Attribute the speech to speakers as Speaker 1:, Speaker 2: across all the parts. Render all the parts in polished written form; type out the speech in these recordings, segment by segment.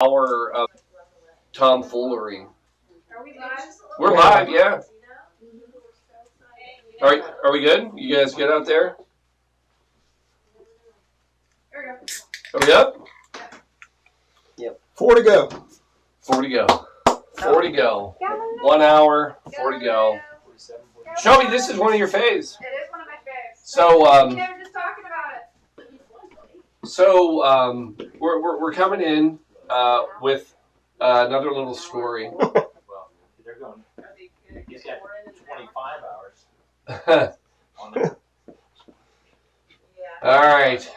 Speaker 1: Hour of tomfoolery. Are we live? We're live, yeah. All right, are we good? You guys good out there? Are we up?
Speaker 2: Yep. 4 to go.
Speaker 1: 4 to go. 4 to go. 1 hour, 4 to go. Shelby, this is one of your faves.
Speaker 3: It is one of my faves.
Speaker 1: So,
Speaker 3: we were just talking about it.
Speaker 1: So, we're coming in with another little story.
Speaker 2: Well, they're going. He's got 25 hours.
Speaker 1: All right.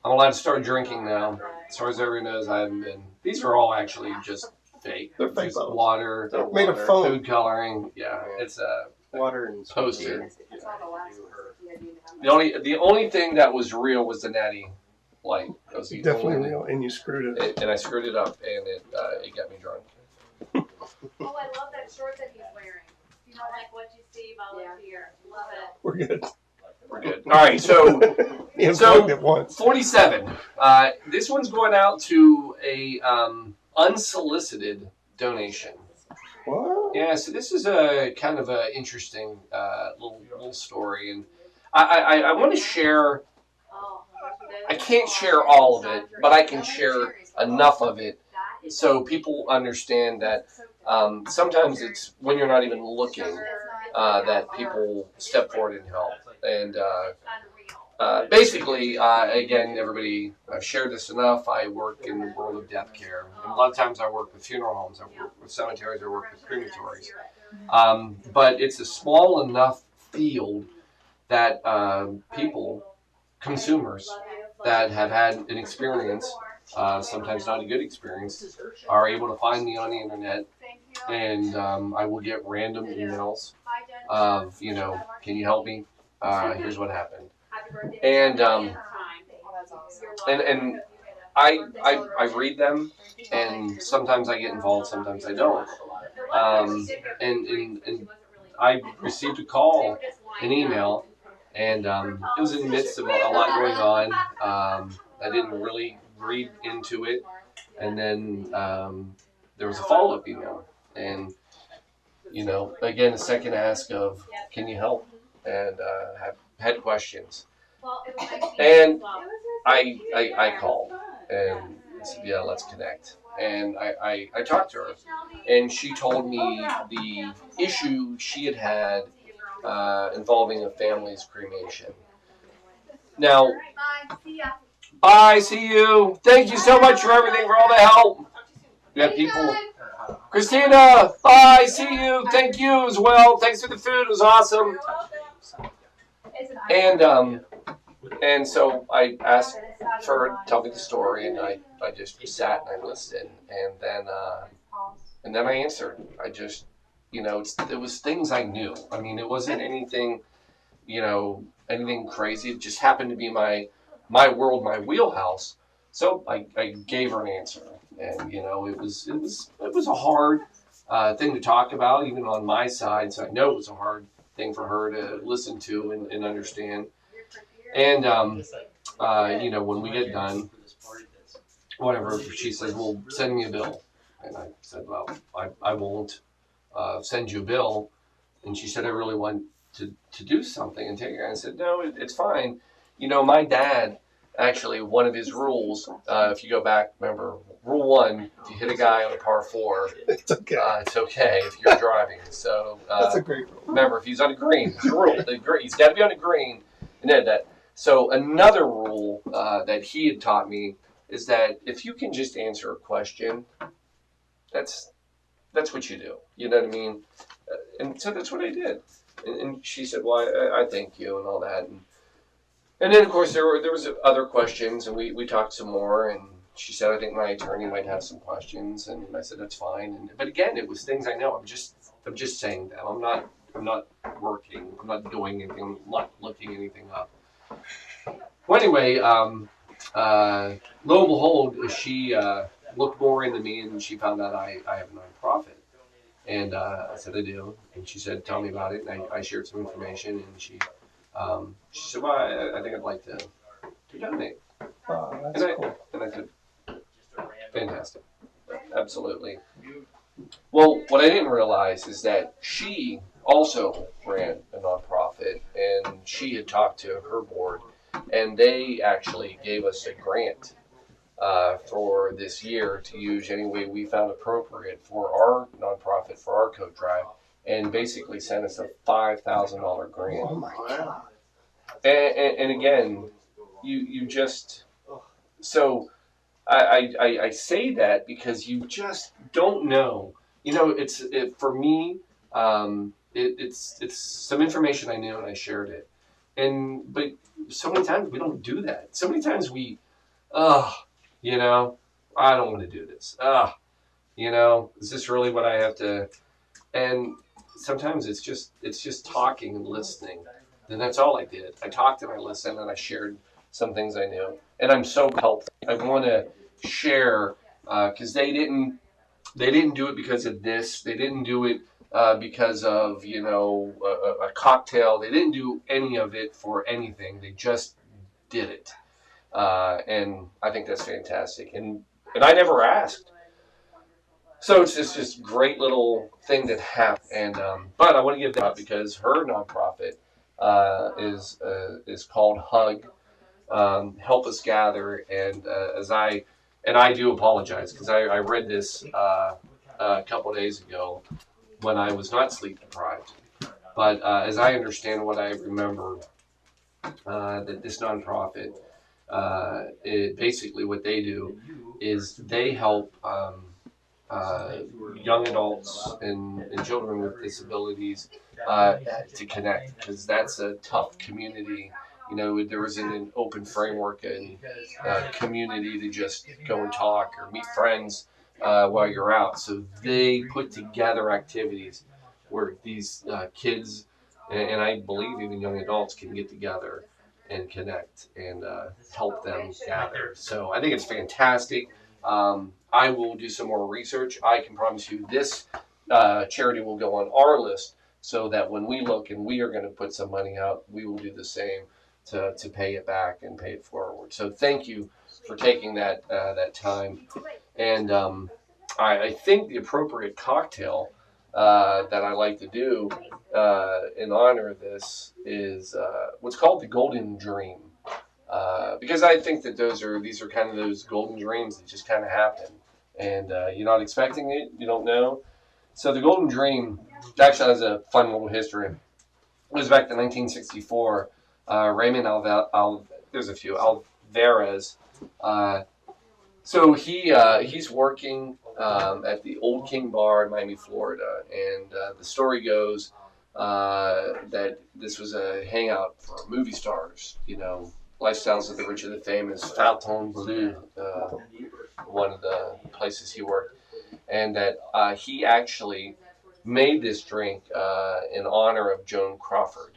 Speaker 1: I'm allowed to start drinking now. As far as everyone knows, I haven't been. These are all actually just fake.
Speaker 2: They're fake
Speaker 1: just
Speaker 2: bottles.
Speaker 1: Water.
Speaker 2: They're made of foam.
Speaker 1: Food coloring. Yeah, it's a
Speaker 2: Water and
Speaker 1: poster.
Speaker 2: Yeah.
Speaker 1: The only thing that was real was the natty light. That was the
Speaker 2: Definitely
Speaker 1: only
Speaker 2: real, and you screwed it.
Speaker 1: And I screwed it up, and it got me drunk.
Speaker 3: Oh, I love that short that he's wearing. You know, like what you see volunteer. Love it.
Speaker 2: We're good.
Speaker 1: We're good. All right, so
Speaker 2: It once.
Speaker 1: 47. This one's going out to a unsolicited donation.
Speaker 2: What?
Speaker 1: Yeah, so this is a kind of a interesting little story, and I want to share. I can't share all of it, but I can share enough of it so people understand that sometimes it's when you're not even looking that people step forward and help. And basically, again, everybody, I've shared this enough. I work in the world of death care. And a lot of times I work with funeral homes, I work with cemeteries, I work with crematories. But it's a small enough field that people, consumers, that have had an experience, sometimes not a good experience, are able to find me on the internet, and I will get random emails of, can you help me? Here's what happened. And I read them, and sometimes I get involved, sometimes I don't. And I received a call, an email, and it was in the midst of a lot going on. I didn't really read into it, and then there was a follow-up email, and again, a second ask of, can you help? And had questions, and I called and said, yeah, let's connect. And I talked to her, and she told me the issue she had involving a family's cremation. Now, bye, see you. Thank you so much for everything, for all the help. We have people. Christina, bye, see you. Thank you as well. Thanks for the food. It was awesome. And so I asked her to tell me the story, and I just sat and I listened, and then I answered. I just, it was things I knew. I mean, it wasn't anything, anything crazy. It just happened to be my world, my wheelhouse. So I gave her an answer, and it was a hard thing to talk about, even on my side. So I know it was a hard thing for her to listen to and understand. And when we get done, whatever, she says, well, send me a bill. And I said, well, I won't send you a bill. And she said, I really want to do something and take it. And I said, no, it's fine. My dad, actually, one of his rules, if you go back, remember, rule 1, if you hit a guy on a par 4,
Speaker 2: it's okay.
Speaker 1: It's okay if you're driving. So
Speaker 2: that's a great rule.
Speaker 1: Remember, if he's on a green, it's a rule. He's got to be on a green. And then that. So another rule that he had taught me is that if you can just answer a question, that's what you do. You know what I mean? And so that's what I did. And she said, well, I thank you and all that. And then, of course, there was other questions, and we talked some more. And she said, I think my attorney might have some questions. And I said, that's fine. But again, it was things I know. I'm just saying that. I'm not working. I'm not doing anything. I'm not looking anything up. Well, anyway, lo and behold, she looked more into me, and she found out I have a nonprofit. And I said, I do. And she said, tell me about it. And I shared some information, and she said, well, I think I'd like to donate.
Speaker 2: That's cool.
Speaker 1: And I said, fantastic. Absolutely. Well, what I didn't realize is that she also ran a nonprofit, and she had talked to her board, and they actually gave us a grant for this year to use any way we found appropriate for our nonprofit, for our coat drive, and basically sent us a $5,000 grant.
Speaker 2: Oh my God.
Speaker 1: And again, you just so I say that because you just don't know. You know, for me. It's some information I knew and I shared it, but so many times we don't do that. So many times we, you know, I don't want to do this. You know, is this really what I have to? And sometimes it's just talking and listening. And that's all I did. I talked and I listened and I shared some things I knew. And I'm so helpful. I want to share because they didn't do it because of this. They didn't do it because of a cocktail. They didn't do any of it for anything. They just did it, and I think that's fantastic. And I never asked. So it's just great little thing that happened. And but I want to give that up because her nonprofit is called Hug. Help Us Gather, and I do apologize because I read this a couple of days ago when I was not sleep deprived. But as I understand what I remember, that this nonprofit, basically what they do is they help young adults and children with disabilities to connect, because that's a tough community. You know, there isn't an open framework and community to just go and talk or meet friends while you're out. So they put together activities where these kids and I believe even young adults can get together and connect and help them gather. So I think it's fantastic. I will do some more research. I can promise you this charity will go on our list so that when we look and we are going to put some money out, we will do the same to pay it back and pay it forward. So thank you for taking that time. And I think the appropriate cocktail that I like to do in honor of this is what's called the Golden Dream. Because I think that these are kind of those golden dreams that just kind of happen. And you're not expecting it, you don't know. So the Golden Dream actually has a fun little history. It was back to 1964. Raymond there's a few, Alvarez. So he's working at the Old King Bar in Miami, Florida. And the story goes that this was a hangout for movie stars, lifestyles of the rich and the famous, Falcon Bleu, one of the places he worked, and that he actually made this drink in honor of Joan Crawford.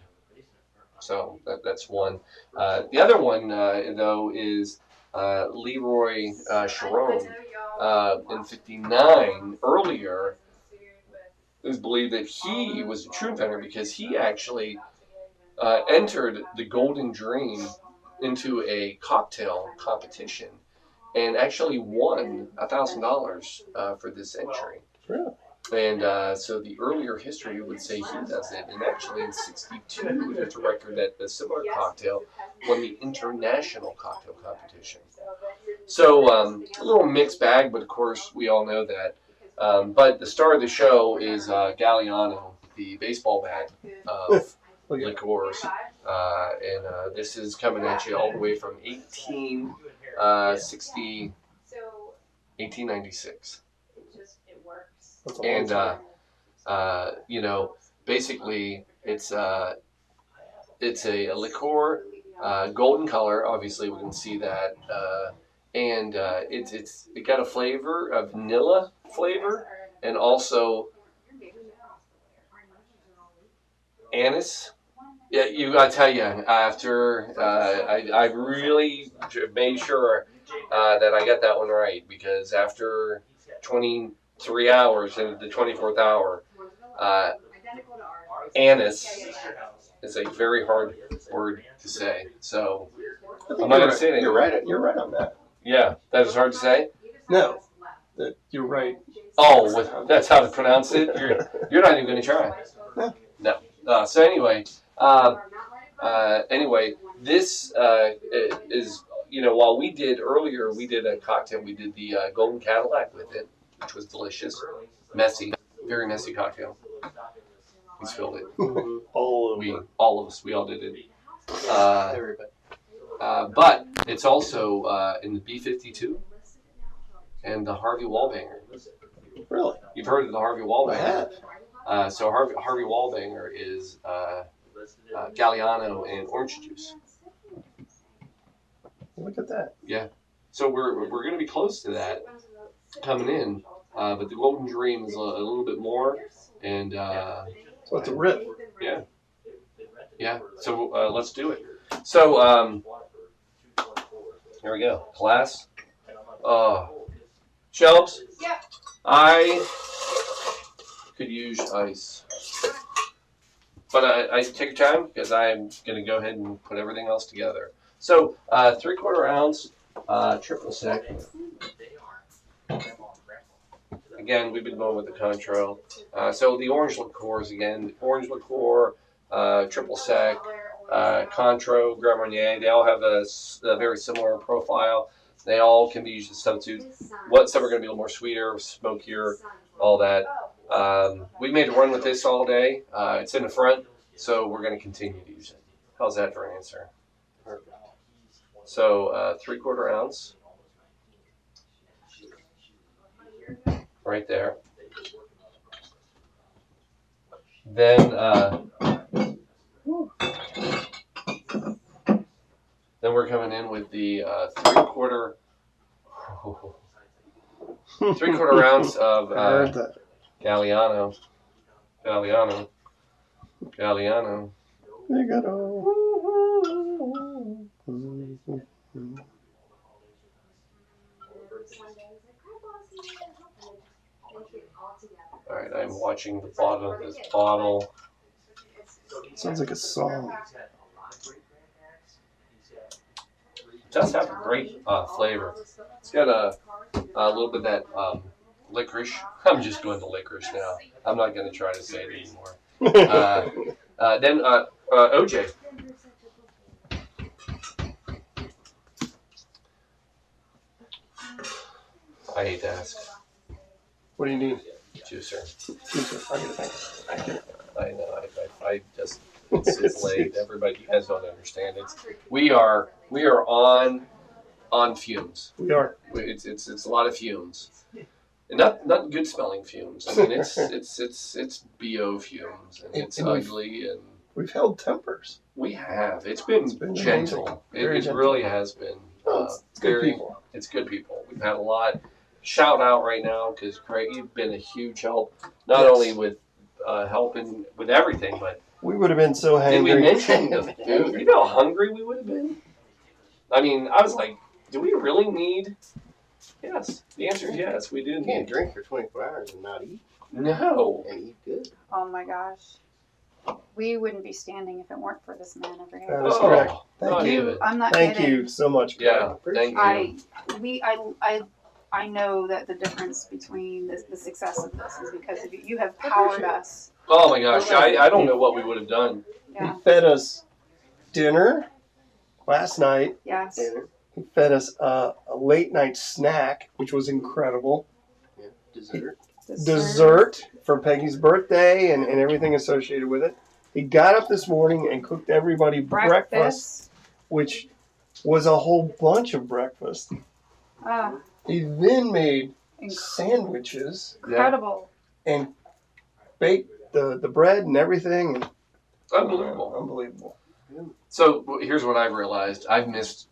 Speaker 1: So that's one. The other one, though, is Leroy Sharon. In '59, earlier, it was believed that he was a true inventor because he actually entered the Golden Dream into a cocktail competition and actually won $1,000 for this entry.
Speaker 2: Really?
Speaker 1: And so the earlier history would say he does it. And actually in '62, there's a record that a similar cocktail won the international cocktail competition. So a little mixed bag, but of course we all know that. But the star of the show is Galliano, the baseball bat of liqueurs. And this is coming at you all the way from 1896. And basically it's a liqueur, golden color. Obviously, we can see that, and it got a flavor of vanilla flavor, and also anise. Yeah, I tell you, after I really made sure that I got that one right, because after 23 hours into the 24th hour, anise is a very hard word to say. So I'm not going to say it anymore.
Speaker 2: You're right on that.
Speaker 1: Yeah, that is hard to say?
Speaker 2: No. that you're right.
Speaker 1: Oh, that's how to pronounce it. You're not even going to try. No. So anyway, this is, while we did earlier, we did a cocktail. We did the Golden Cadillac with it, which was delicious, messy, very messy cocktail. We spilled it. All of us, we all did it.
Speaker 4: Everybody.
Speaker 1: But it's also in the B-52 and the Harvey Wallbanger.
Speaker 2: Really?
Speaker 1: You've heard of the Harvey Wallbanger?
Speaker 2: I have.
Speaker 1: So Harvey Wallbanger is Galliano and orange juice.
Speaker 2: Look at that.
Speaker 1: Yeah. So we're going to be close to that coming in, but the Golden Dream is a little bit more, and
Speaker 2: So it's a rip.
Speaker 1: yeah. So let's do it. So here we go. Class. Shelves.
Speaker 3: Yeah.
Speaker 1: I could use ice, but I take your time because I'm going to go ahead and put everything else together. So 3/4 ounce triple sec. Again, we've been going with the Contro. So the orange liqueurs again. Orange liqueur, triple sec, Contro, Grand Marnier. They all have a very similar profile. They all can be used as substitute. Some are going to be a little more sweeter, smokier, all that. We made a run with this all day. It's in the front, so we're going to continue to use it. How's that for an answer?
Speaker 4: Perfect.
Speaker 1: So 3/4 ounce. Right there. Then we're coming in with the 3/4 ounce of
Speaker 2: I heard that.
Speaker 1: Galliano.
Speaker 2: You got
Speaker 1: All right, I'm watching the bottom of this bottle.
Speaker 2: Sounds like a song.
Speaker 1: It does have a great flavor. It's got a little bit of that licorice. I'm just going to licorice now. I'm not going to try to say it anymore. Then OJ. I hate to ask.
Speaker 2: What do you need?
Speaker 1: Juicer.
Speaker 2: I'll get it. Thank you.
Speaker 1: I know. I just it's late. Everybody, you guys don't understand. We are on fumes.
Speaker 2: We are.
Speaker 1: It's a lot of fumes, and not good smelling fumes. I mean, it's BO fumes, and it's ugly, and
Speaker 2: we've held tempers.
Speaker 1: we have. It's been gentle.
Speaker 2: Very
Speaker 1: It
Speaker 2: gentle.
Speaker 1: really has been.
Speaker 2: It's good people.
Speaker 1: It's good people. We've had a lot. Shout out right now because Craig, you've been a huge help, not only with helping with everything, but
Speaker 2: We would have been so
Speaker 1: did we
Speaker 2: hangry.
Speaker 1: mention the food? You know how hungry we would have been? I mean, I was like, do we really need? Yes. The answer is yes, we do
Speaker 4: You can't
Speaker 1: need.
Speaker 4: drink for 24 hours and not eat.
Speaker 1: No.
Speaker 4: And eat good.
Speaker 3: Oh my gosh. We wouldn't be standing if it weren't for this man over here.
Speaker 2: That is correct. Thank
Speaker 1: not
Speaker 2: you.
Speaker 1: even.
Speaker 3: I'm not
Speaker 2: Thank
Speaker 3: kidding.
Speaker 2: you so much.
Speaker 1: Yeah, thank you.
Speaker 3: I know that the difference between the success of this is because of you. You have powered us.
Speaker 1: Oh my gosh, I don't know what we would have done.
Speaker 3: Yeah.
Speaker 2: He fed us dinner last night.
Speaker 3: Yes.
Speaker 4: Dinner.
Speaker 2: He fed us a late night snack, which was incredible.
Speaker 4: Yeah. Dessert.
Speaker 2: Dessert for Peggy's birthday and everything associated with it. He got up this morning and cooked everybody breakfast, which was a whole bunch of breakfast. He then made sandwiches
Speaker 3: Incredible.
Speaker 2: and baked the bread and everything. And,
Speaker 1: Unbelievable.
Speaker 2: unbelievable.
Speaker 1: So here's what I've realized. I've missed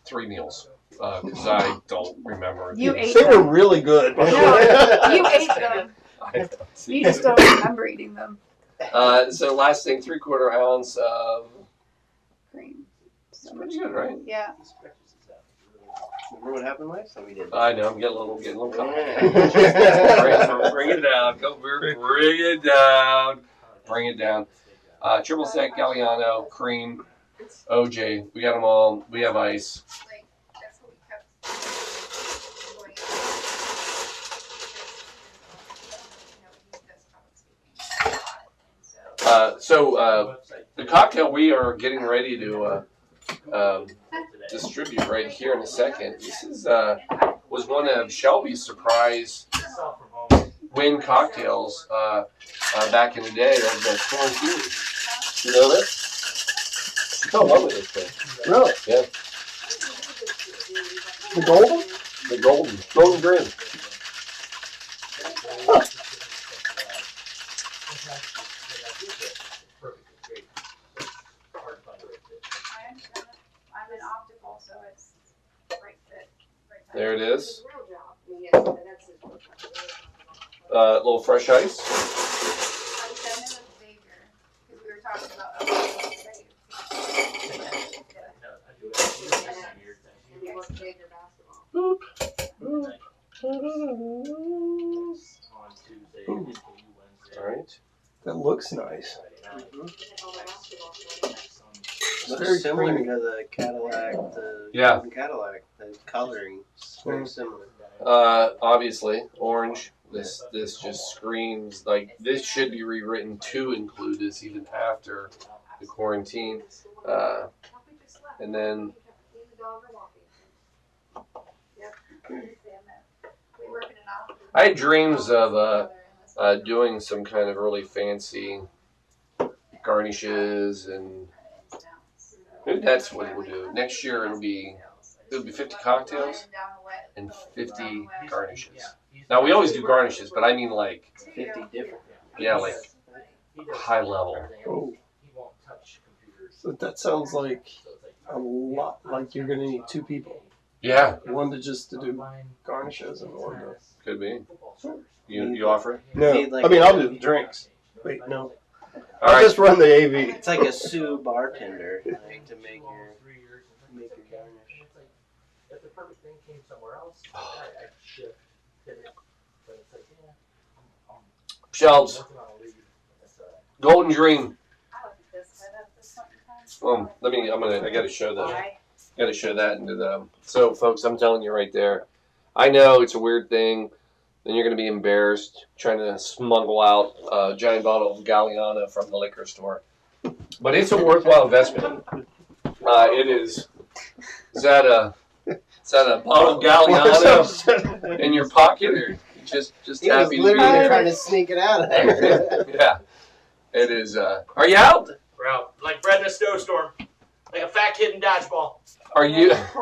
Speaker 1: 3 meals because I don't remember.
Speaker 3: You ate
Speaker 2: They were
Speaker 3: them.
Speaker 2: really good.
Speaker 3: No, you ate them. You just don't remember eating them.
Speaker 1: So last thing, 3/4 ounce of
Speaker 3: Cream.
Speaker 1: it's pretty good, right?
Speaker 3: Yeah.
Speaker 4: Remember what happened last time we did?
Speaker 1: I know, I'm getting a little cocky.
Speaker 4: Yeah.
Speaker 1: Bring it down. Go, bring it down. Bring it down. Triple sec, Galliano, cream, OJ. We got them all. We have ice. So the cocktail we are getting ready to distribute right here in a second. This is was one of Shelby's surprise win cocktails back in the day of the quarantine. You know that? She fell in love with this thing.
Speaker 2: Really?
Speaker 1: Yeah.
Speaker 2: The golden?
Speaker 1: The golden dream.
Speaker 2: Huh.
Speaker 3: I'm an optical, so it's right fit.
Speaker 1: There it is. A little fresh ice.
Speaker 3: Because we were talking about
Speaker 1: Boop. All right.
Speaker 2: That looks nice.
Speaker 4: It's
Speaker 2: very
Speaker 4: very similar
Speaker 2: creamy.
Speaker 4: to the Cadillac, the
Speaker 1: Yeah.
Speaker 4: golden Cadillac. The coloring is very similar.
Speaker 1: Obviously, orange. This just screams like this should be rewritten to include this even after the quarantine. And then I had dreams of doing some kind of really fancy garnishes, and maybe that's what we'll do. Next year it'll be 50 cocktails and 50 garnishes. Now we always do garnishes, but I mean like
Speaker 4: 50 different.
Speaker 1: yeah, like high level.
Speaker 2: Oh. So that sounds like a lot like you're gonna need 2 people.
Speaker 1: Yeah,
Speaker 2: One to just to do garnishes and one to.
Speaker 1: could be. You offer it?
Speaker 2: No,
Speaker 4: Need like
Speaker 2: I mean I'll do the drinks. Wait, no.
Speaker 1: All
Speaker 2: I'll
Speaker 1: right.
Speaker 2: just run the AV.
Speaker 4: It's like a Sioux bartender, like, to make your garnish.
Speaker 5: If the perfect thing came somewhere else, I shift, hit it, but it's like, yeah,
Speaker 1: Shelves,
Speaker 5: once in a while I'll leave.
Speaker 1: Golden Dream.
Speaker 3: I look at this. I have this one
Speaker 1: I gotta show that. Gotta show that into them. So, folks, I'm telling you right there. I know it's a weird thing. Then you're gonna be embarrassed trying to smuggle out a giant bottle of Galliano from the liquor store. But it's a worthwhile investment. It is. Is that a bottle of Galliano in your pocket, or just
Speaker 4: He was
Speaker 1: happy to be
Speaker 4: literally
Speaker 1: there?
Speaker 4: trying to sneak it out of there.
Speaker 1: Yeah, it is. Are you out?
Speaker 5: We're out. Like bread in a snowstorm. Like a fat kid in dodgeball.
Speaker 1: Are you?
Speaker 3: That's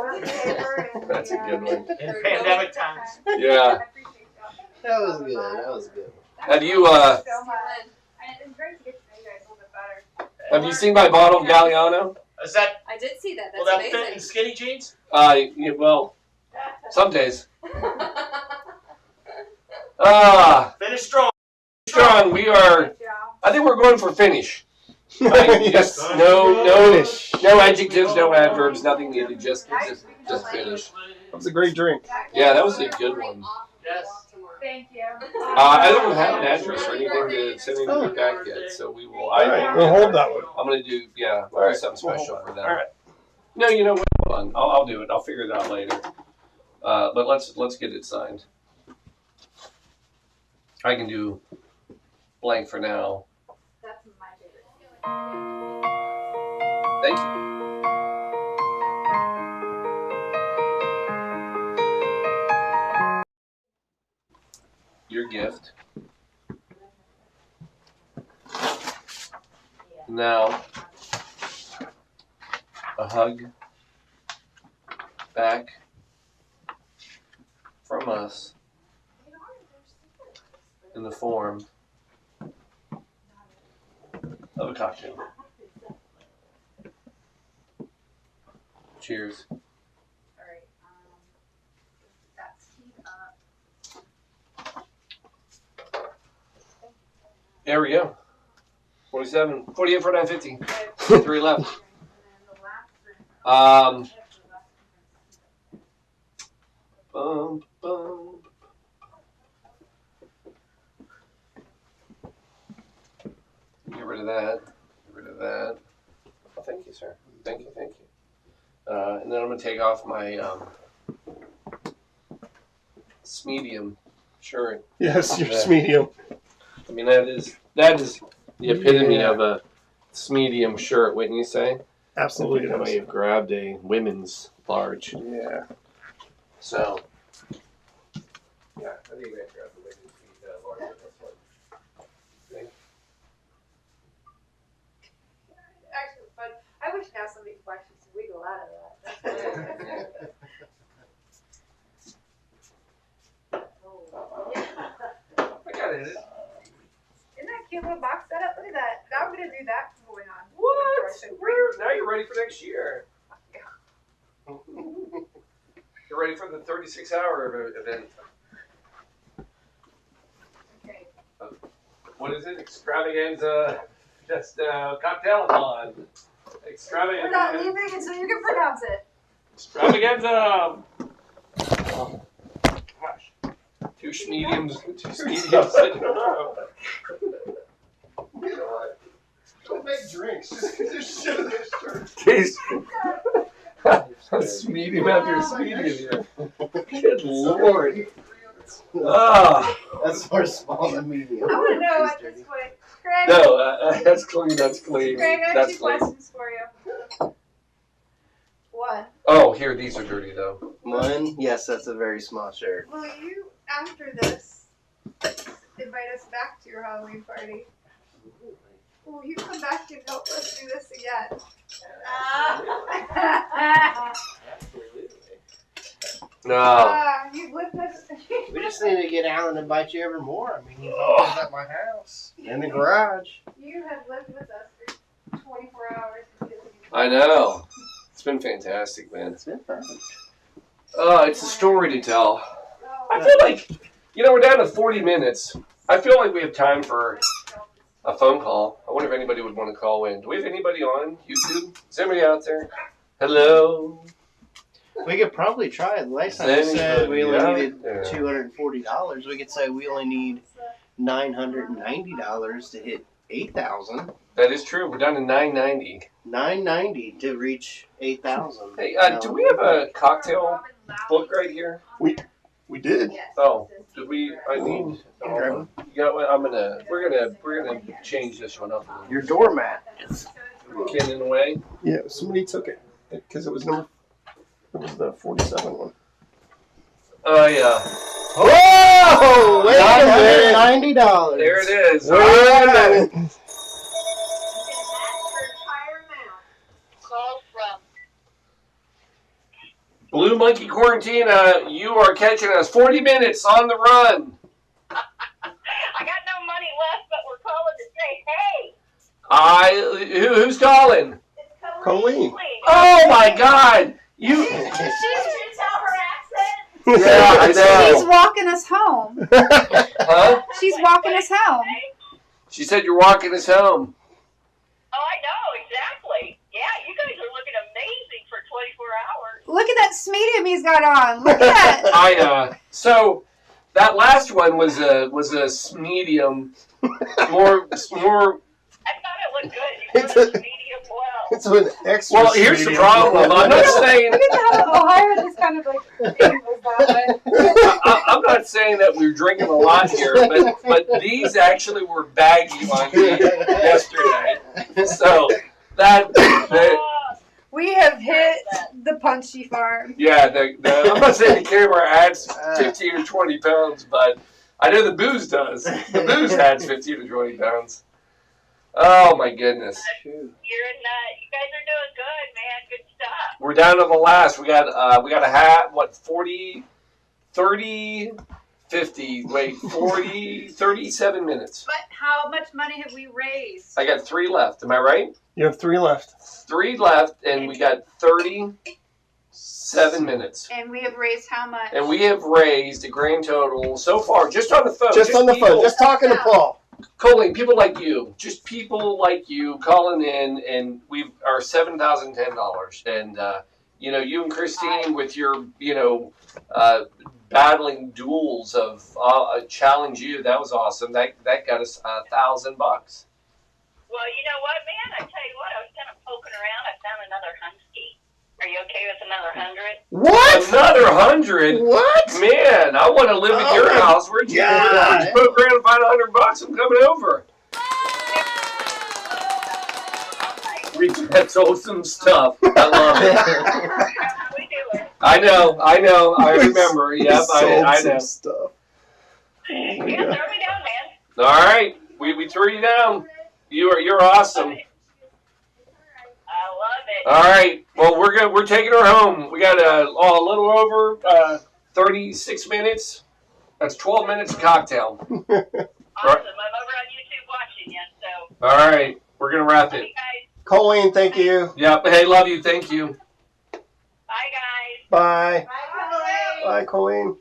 Speaker 1: That's a good one.
Speaker 5: In pandemic times.
Speaker 1: Yeah.
Speaker 4: That was good. That was good.
Speaker 1: Have you
Speaker 3: It's great to get to know you guys a little bit better.
Speaker 1: have you seen my bottle of Galliano?
Speaker 5: Is that,
Speaker 6: I did see that.
Speaker 5: will
Speaker 6: That's
Speaker 5: that fit in
Speaker 6: amazing.
Speaker 5: skinny jeans?
Speaker 1: Yeah, well, some days.
Speaker 5: Finish strong.
Speaker 1: Strong. We are. I think we're going for finish. Yes. No adjectives, no adverbs, nothing needed. Just finish.
Speaker 2: That was a great drink.
Speaker 1: Yeah, that was a good one.
Speaker 5: Yes.
Speaker 3: Thank you.
Speaker 1: I don't have an address or anything to send anything back yet, so we will.
Speaker 2: All right, we'll hold that one.
Speaker 1: I'm gonna do
Speaker 2: All right,
Speaker 1: something special for them.
Speaker 2: All right.
Speaker 1: No, you know what? Hold on. I'll do it. I'll figure it out later. But let's get it signed. I can do blank for now.
Speaker 3: That's my favorite.
Speaker 1: Thank you. Your gift. Now, a hug back from us in the form of a cocktail. Cheers.
Speaker 3: All right. That's teed up.
Speaker 1: There we go. 47, 48, 49, 50. 3 left.
Speaker 3: And then the last drink.
Speaker 1: Bum. Get rid of that. Get rid of that. Oh, thank you, sir. Thank you. And then I'm going to take off my medium shirt.
Speaker 2: Yes, your
Speaker 1: Yeah.
Speaker 2: medium.
Speaker 1: I mean, that is the epitome
Speaker 2: Yeah.
Speaker 1: of a medium shirt, wouldn't you say?
Speaker 2: Absolutely.
Speaker 1: I may have grabbed a women's large.
Speaker 2: Yeah.
Speaker 1: So, yeah, I think I grabbed the women's large in this one.
Speaker 6: Actually, fun. I wish now somebody could watch us wiggle out of that. Oh, yeah.
Speaker 1: I got it.
Speaker 6: Isn't that a cute little box setup? Look at that. Now I'm gonna do that from going on.
Speaker 1: What? Now you're ready for next year. You're ready for the 36-hour event.
Speaker 6: Okay.
Speaker 1: What is it? Extravaganza. Just Cocktail-A-Thon. Extravaganza.
Speaker 6: We're not leaving until you can pronounce it.
Speaker 1: Extravaganza. Oh, gosh. Two mediums sitting in a row.
Speaker 2: You know what? Don't make drinks just because there's shit in this shirt.
Speaker 1: Case. Medium after medium here. Good lord. Ah.
Speaker 4: That's more small than medium.
Speaker 6: I want to know at this point. Craig,
Speaker 1: No, that's clean. That's clean.
Speaker 6: Craig, I have
Speaker 1: That's
Speaker 6: two
Speaker 1: clean.
Speaker 6: questions for you. One,
Speaker 1: Oh, here, these are dirty though.
Speaker 4: One, yes, that's a very small shirt.
Speaker 6: will you, after this, invite us back to your Halloween party? Will you come back and help us do this again?
Speaker 1: No.
Speaker 6: You've lived us.
Speaker 4: We just need to get Alan to invite you ever more. I mean, he's always at my house. In the garage.
Speaker 6: You have lived with us for 24 hours.
Speaker 1: I know. It's been fantastic, man.
Speaker 4: It's been fun.
Speaker 1: It's a story to tell. I feel like, we're down to 40 minutes. I feel like we have time for a phone call. I wonder if anybody would want to call in. Do we have anybody on YouTube? Is anybody out there? Hello?
Speaker 4: We could probably try it. Last time we said we only
Speaker 1: Yeah.
Speaker 4: needed $240. We could say we only need $990 to hit 8,000.
Speaker 1: That is true. We're down to 990.
Speaker 4: $990 to reach 8,000.
Speaker 1: Hey, do we have a cocktail book right here?
Speaker 2: We did.
Speaker 1: Oh, did we? I need. You know what? We're gonna change this one up.
Speaker 4: Your doormat.
Speaker 1: Getting in the way.
Speaker 2: Yeah, somebody took it because it was the 47 one.
Speaker 1: Oh yeah.
Speaker 4: Whoa! Wait
Speaker 1: a minute.
Speaker 4: $990.
Speaker 1: There it is.
Speaker 2: Wait a minute.
Speaker 7: Call from
Speaker 1: Blue Monkey Quarantine. You are catching us 40 minutes on the run.
Speaker 7: I got no money left, but we're calling to say, hey.
Speaker 1: Who's calling?
Speaker 7: It's
Speaker 2: Colleen.
Speaker 1: Oh my God! You.
Speaker 7: Did you tell her accent?
Speaker 1: Yeah, I
Speaker 3: She's
Speaker 1: know.
Speaker 3: walking us home.
Speaker 1: Huh?
Speaker 3: She's walking us home.
Speaker 1: She said you're walking us home.
Speaker 7: Oh, I know, exactly. Yeah, you guys are looking amazing for 24 hours.
Speaker 3: Look at that medium he's got on. Look at that.
Speaker 1: So that last one was a medium, more.
Speaker 7: I thought it looked good. You
Speaker 2: It's
Speaker 7: put
Speaker 2: a-
Speaker 7: it medium well.
Speaker 2: It's an extra.
Speaker 1: Well, here's the
Speaker 2: medium.
Speaker 1: problem. I'm not saying.
Speaker 3: Look at how Ohio just kind of like angles that way.
Speaker 1: I'm not saying that we're drinking a lot here, but these actually were baggy on me yesterday. So that
Speaker 3: We have hit the punchy farm.
Speaker 1: yeah, I'm not saying the camera adds 15 or 20 pounds, but I know the booze does. The booze adds 15 or 20 pounds. Oh my goodness.
Speaker 7: You guys are doing good, man. Good stuff.
Speaker 1: We're down to the last. We got a hat, 40, 30, 50, 37 minutes.
Speaker 3: But how much money have we raised?
Speaker 1: I got 3 left. Am I right?
Speaker 2: You have 3 left.
Speaker 1: 3 left, and we got 37 minutes.
Speaker 3: And we have raised how much?
Speaker 1: And we have raised a grand total so far, just on the phone.
Speaker 2: Just on the
Speaker 1: people,
Speaker 2: phone. Just talking to Paul.
Speaker 1: Colleen, people like you, just people like you calling in, and we are $7,010. And you and Christine with your battling duels of challenge you. That was awesome. That got us $1,000.
Speaker 7: Well, you know what, man? I tell you what, I was kind of poking around. I found another Husky. Are you okay with another 100?
Speaker 2: What?
Speaker 1: Another 100.
Speaker 2: What?
Speaker 1: Man, I want to live at your
Speaker 2: Oh my
Speaker 1: house. Where'd you
Speaker 2: God.
Speaker 1: poke around and find $100? I'm coming over. That's awesome stuff. I love it.
Speaker 7: How we do it.
Speaker 1: I know. I remember. Yep, I
Speaker 2: Sold
Speaker 1: know.
Speaker 2: some stuff.
Speaker 7: Yeah, throw me down, man.
Speaker 1: All right, we threw you down. You're awesome.
Speaker 7: I love it.
Speaker 1: All right. Well, we're taking her home. We got a little over 36 minutes. That's 12 minutes of cocktail.
Speaker 7: Awesome. I'm over on YouTube watching you, so.
Speaker 1: All right. We're gonna wrap
Speaker 7: Love
Speaker 1: it.
Speaker 7: you guys.
Speaker 2: Colleen, thank you.
Speaker 1: Yep. Hey, love you. Thank you.
Speaker 7: Bye, guys.
Speaker 2: Bye.
Speaker 6: Bye,
Speaker 2: Bye, Colleen.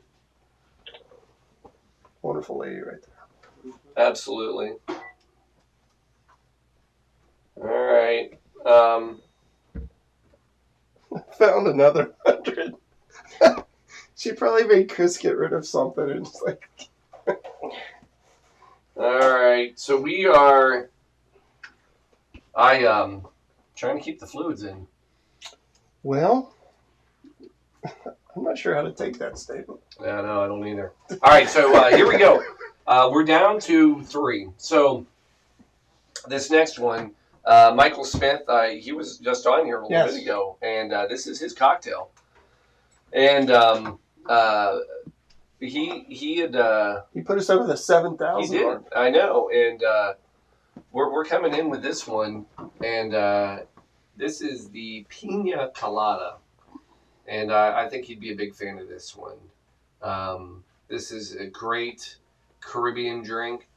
Speaker 2: Wonderful lady right there.
Speaker 1: Absolutely. All right.
Speaker 2: Found another 100. She probably made Chris get rid of something and just like.
Speaker 1: All right. So we are. Trying to keep the fluids in.
Speaker 2: Well, I'm not sure how to take that statement.
Speaker 1: Yeah, no, I don't either. All right. So here we go. We're down to 3. So this next one, Michael Smith, he was just on here a little bit ago, and this is his cocktail. And he had
Speaker 2: He put us over the 7,000
Speaker 1: he did.
Speaker 2: mark.
Speaker 1: I know, and we're coming in with this one, and this is the Pina Colada, and I think he'd be a big fan of this one. This is a great Caribbean drink.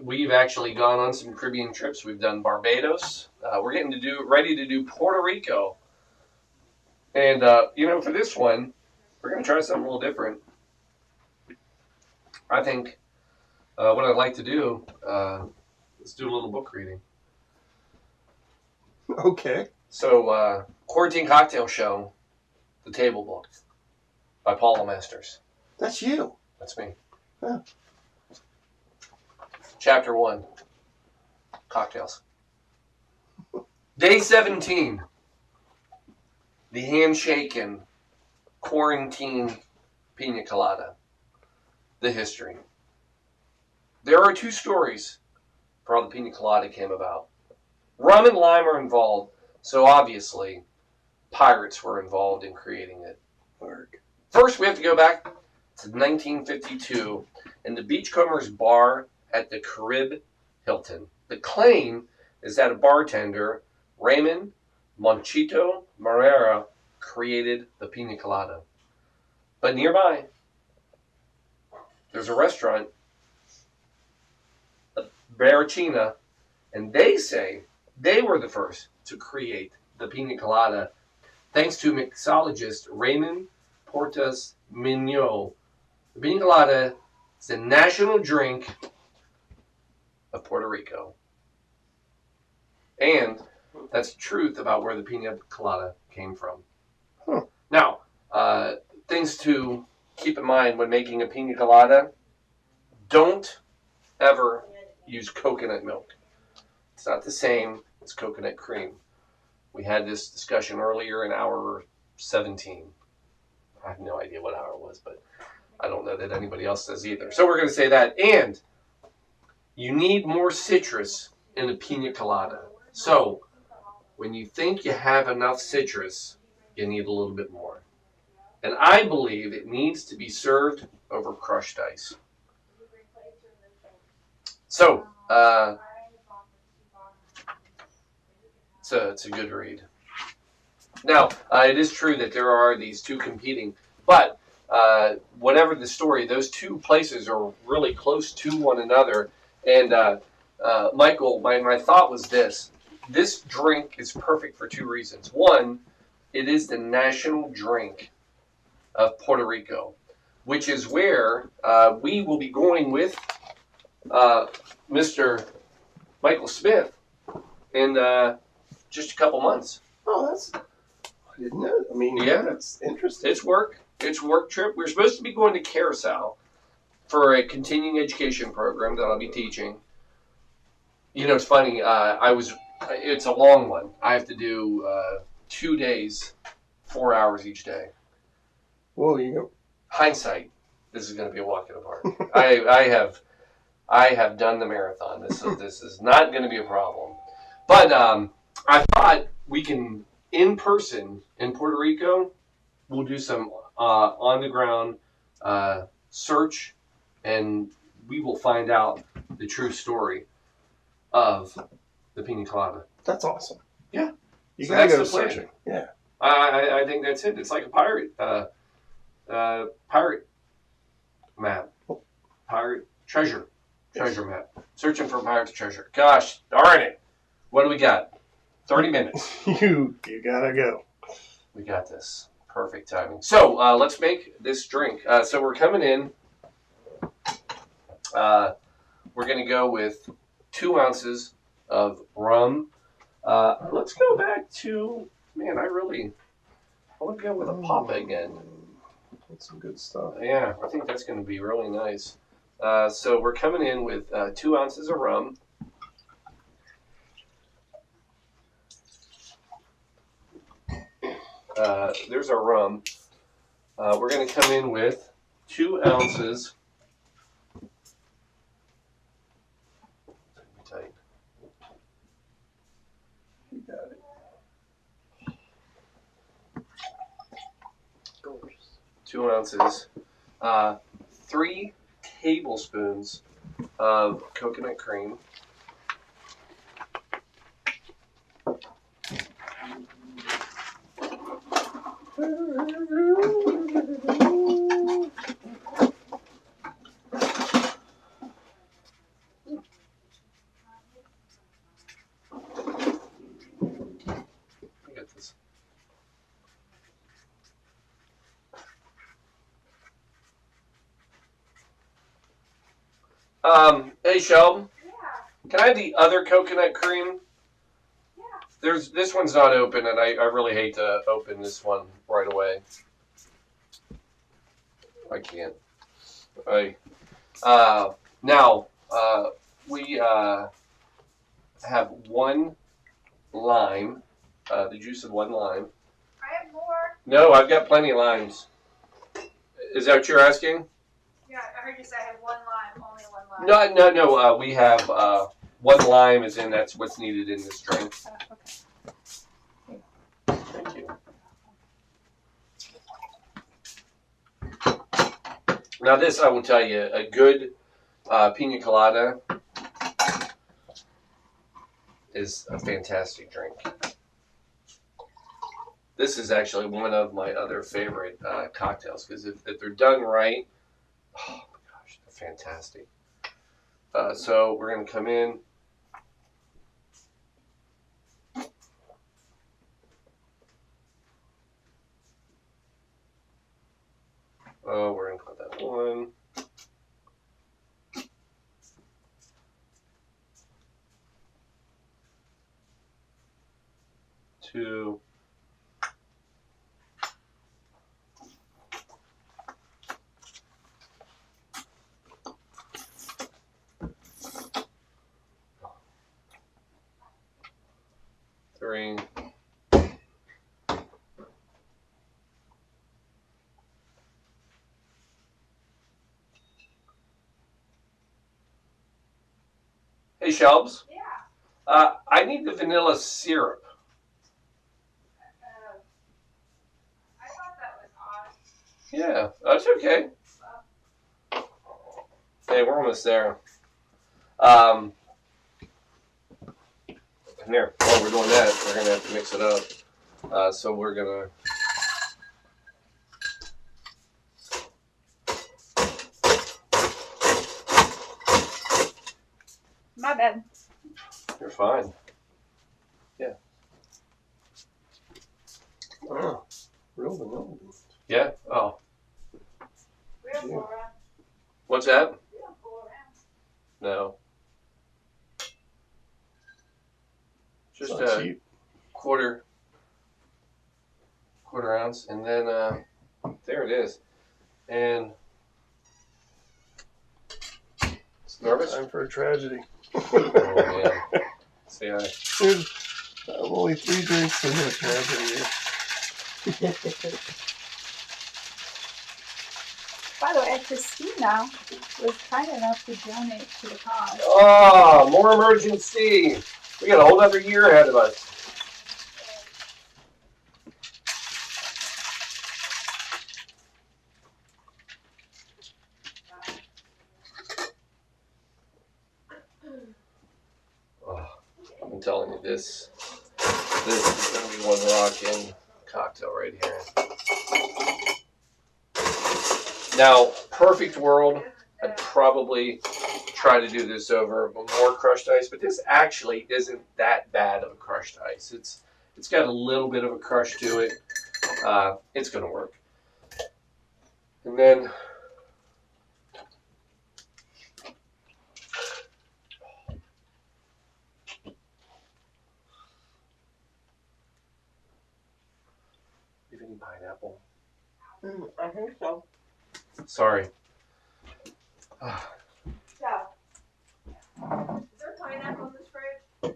Speaker 1: We've actually gone on some Caribbean trips. We've done Barbados. We're getting ready to do Puerto Rico. And, for this one, we're going to try something a little different. I think what I'd like to do, let's do a little book reading.
Speaker 2: Okay.
Speaker 1: So, Quarantine Cocktail Show, The Table Book, by Paula Masters.
Speaker 2: That's you.
Speaker 1: That's me.
Speaker 2: Huh.
Speaker 1: Chapter 1, Cocktails. Day 17. The handshaken quarantine Pina Colada. The history. There are 2 stories for how the Pina Colada came about. Rum and lime are involved, so obviously pirates were involved in creating it. First, we have to go back to 1952 in the Beachcombers Bar at the Carib Hilton. The claim is that a bartender, Raymond Monchito Marrera, created the Pina Colada. But nearby, there's a restaurant, Barachina, and they say they were the first to create the Pina Colada, thanks to mixologist Raymond Portas Mignot. The Pina Colada is the national drink of Puerto Rico. And that's the truth about where the Pina Colada came from.
Speaker 2: Huh.
Speaker 1: Now, things to keep in mind when making a Pina Colada: don't ever use coconut milk. It's not the same as coconut cream. We had this discussion earlier in hour 17. I have no idea what hour it was, but I don't know that anybody else does either. So we're going to say that. And you need more citrus in a Pina Colada. So when you think you have enough citrus, you need a little bit more. And I believe it needs to be served over crushed ice. So, it's a good read. Now, it is true that there are these 2 competing, but whatever the story, those 2 places are really close to one another. And Michael, my thought was this. This drink is perfect for 2 reasons. One, it is the national drink of Puerto Rico, which is where we will be going with Mr. Michael Smith in just a couple months.
Speaker 2: Oh, I didn't know. I mean,
Speaker 1: Yeah.
Speaker 2: that's interesting.
Speaker 1: It's work. It's a work trip. We're supposed to be going to Carousel for a continuing education program that I'll be teaching. It's funny. It's a long one. I have to do 2 days, 4 hours each day.
Speaker 2: Whoa, you go.
Speaker 1: Hindsight, this is going to be a walk in the park. I have done the marathon. This is not going to be a problem. But I thought we can, in person in Puerto Rico, we'll do some on the ground search, and we will find out the true story of the Pina Colada.
Speaker 2: That's awesome.
Speaker 1: Yeah.
Speaker 2: You
Speaker 1: So
Speaker 2: gotta
Speaker 1: that's
Speaker 2: go
Speaker 1: the plan.
Speaker 2: searching. Yeah.
Speaker 1: I think that's it. It's like a pirate map. Pirate treasure map. Searching for pirate treasure. Gosh darn it. What do we got? 30 minutes.
Speaker 2: You gotta go.
Speaker 1: We got this. Perfect timing. So let's make this drink. So we're coming in. We're going to go with 2 ounces of rum. Let's go back to, man, I want to go with a pop again.
Speaker 2: That's some good stuff.
Speaker 1: Yeah, I think that's going to be really nice. So we're coming in with 2 ounces of rum. There's our rum. We're going to come in with 2 ounces. Tight.
Speaker 2: You got it.
Speaker 1: 2 ounces. 3 tablespoons of coconut cream. I got this. Hey Sheldon, can I have the other coconut cream? This one's not open, and I really hate to open this one right away. I can't. Now we have 1 lime, the juice of 1 lime.
Speaker 6: I have more.
Speaker 1: No, I've got plenty of limes. Is that what you're asking?
Speaker 6: Yeah, I heard you say I have 1 lime, only 1 lime.
Speaker 1: No. We have 1 lime, as in that's what's needed in this drink.
Speaker 3: Okay.
Speaker 1: Thank you. Now this, I will tell you, a good Pina Colada is a fantastic drink. This is actually one of my other favorite cocktails, because if they're done right, oh my gosh, they're fantastic. So we're going to come in. Oh, we're going to put that 1. 2. 3. Hey, Shelbs.
Speaker 6: Yeah.
Speaker 1: I need the vanilla syrup.
Speaker 6: I thought that was odd.
Speaker 1: Yeah, that's okay. Hey, we're almost there. Here, while we're doing that, we're going to have to mix it up. So we're going to...
Speaker 3: My bad.
Speaker 1: You're fine. Yeah.
Speaker 2: Oh, real vanilla.
Speaker 1: Yeah? Oh.
Speaker 6: We don't fool around.
Speaker 1: What's that?
Speaker 6: We don't fool around.
Speaker 1: No. Just
Speaker 2: It's not cheap.
Speaker 1: quarter ounce, and then there it is. And it's nervous.
Speaker 2: Time for a tragedy.
Speaker 1: Oh man. See,
Speaker 2: Dude, I'm only 3 drinks into a tragedy here.
Speaker 3: By the way, Christina was kind enough to donate to the cause.
Speaker 1: oh, more emergency. We got a whole other year ahead of us. Oh, I'm telling you, this is going to be one rockin' cocktail right here. Now, perfect world, I'd probably try to do this over more crushed ice, but this actually isn't that bad of a crushed ice. It's got a little bit of a crush to it. It's going to work. And then you have any pineapple?
Speaker 4: I think so.
Speaker 1: Sorry.
Speaker 6: Yeah. Is there pineapple in this fridge? Yeah.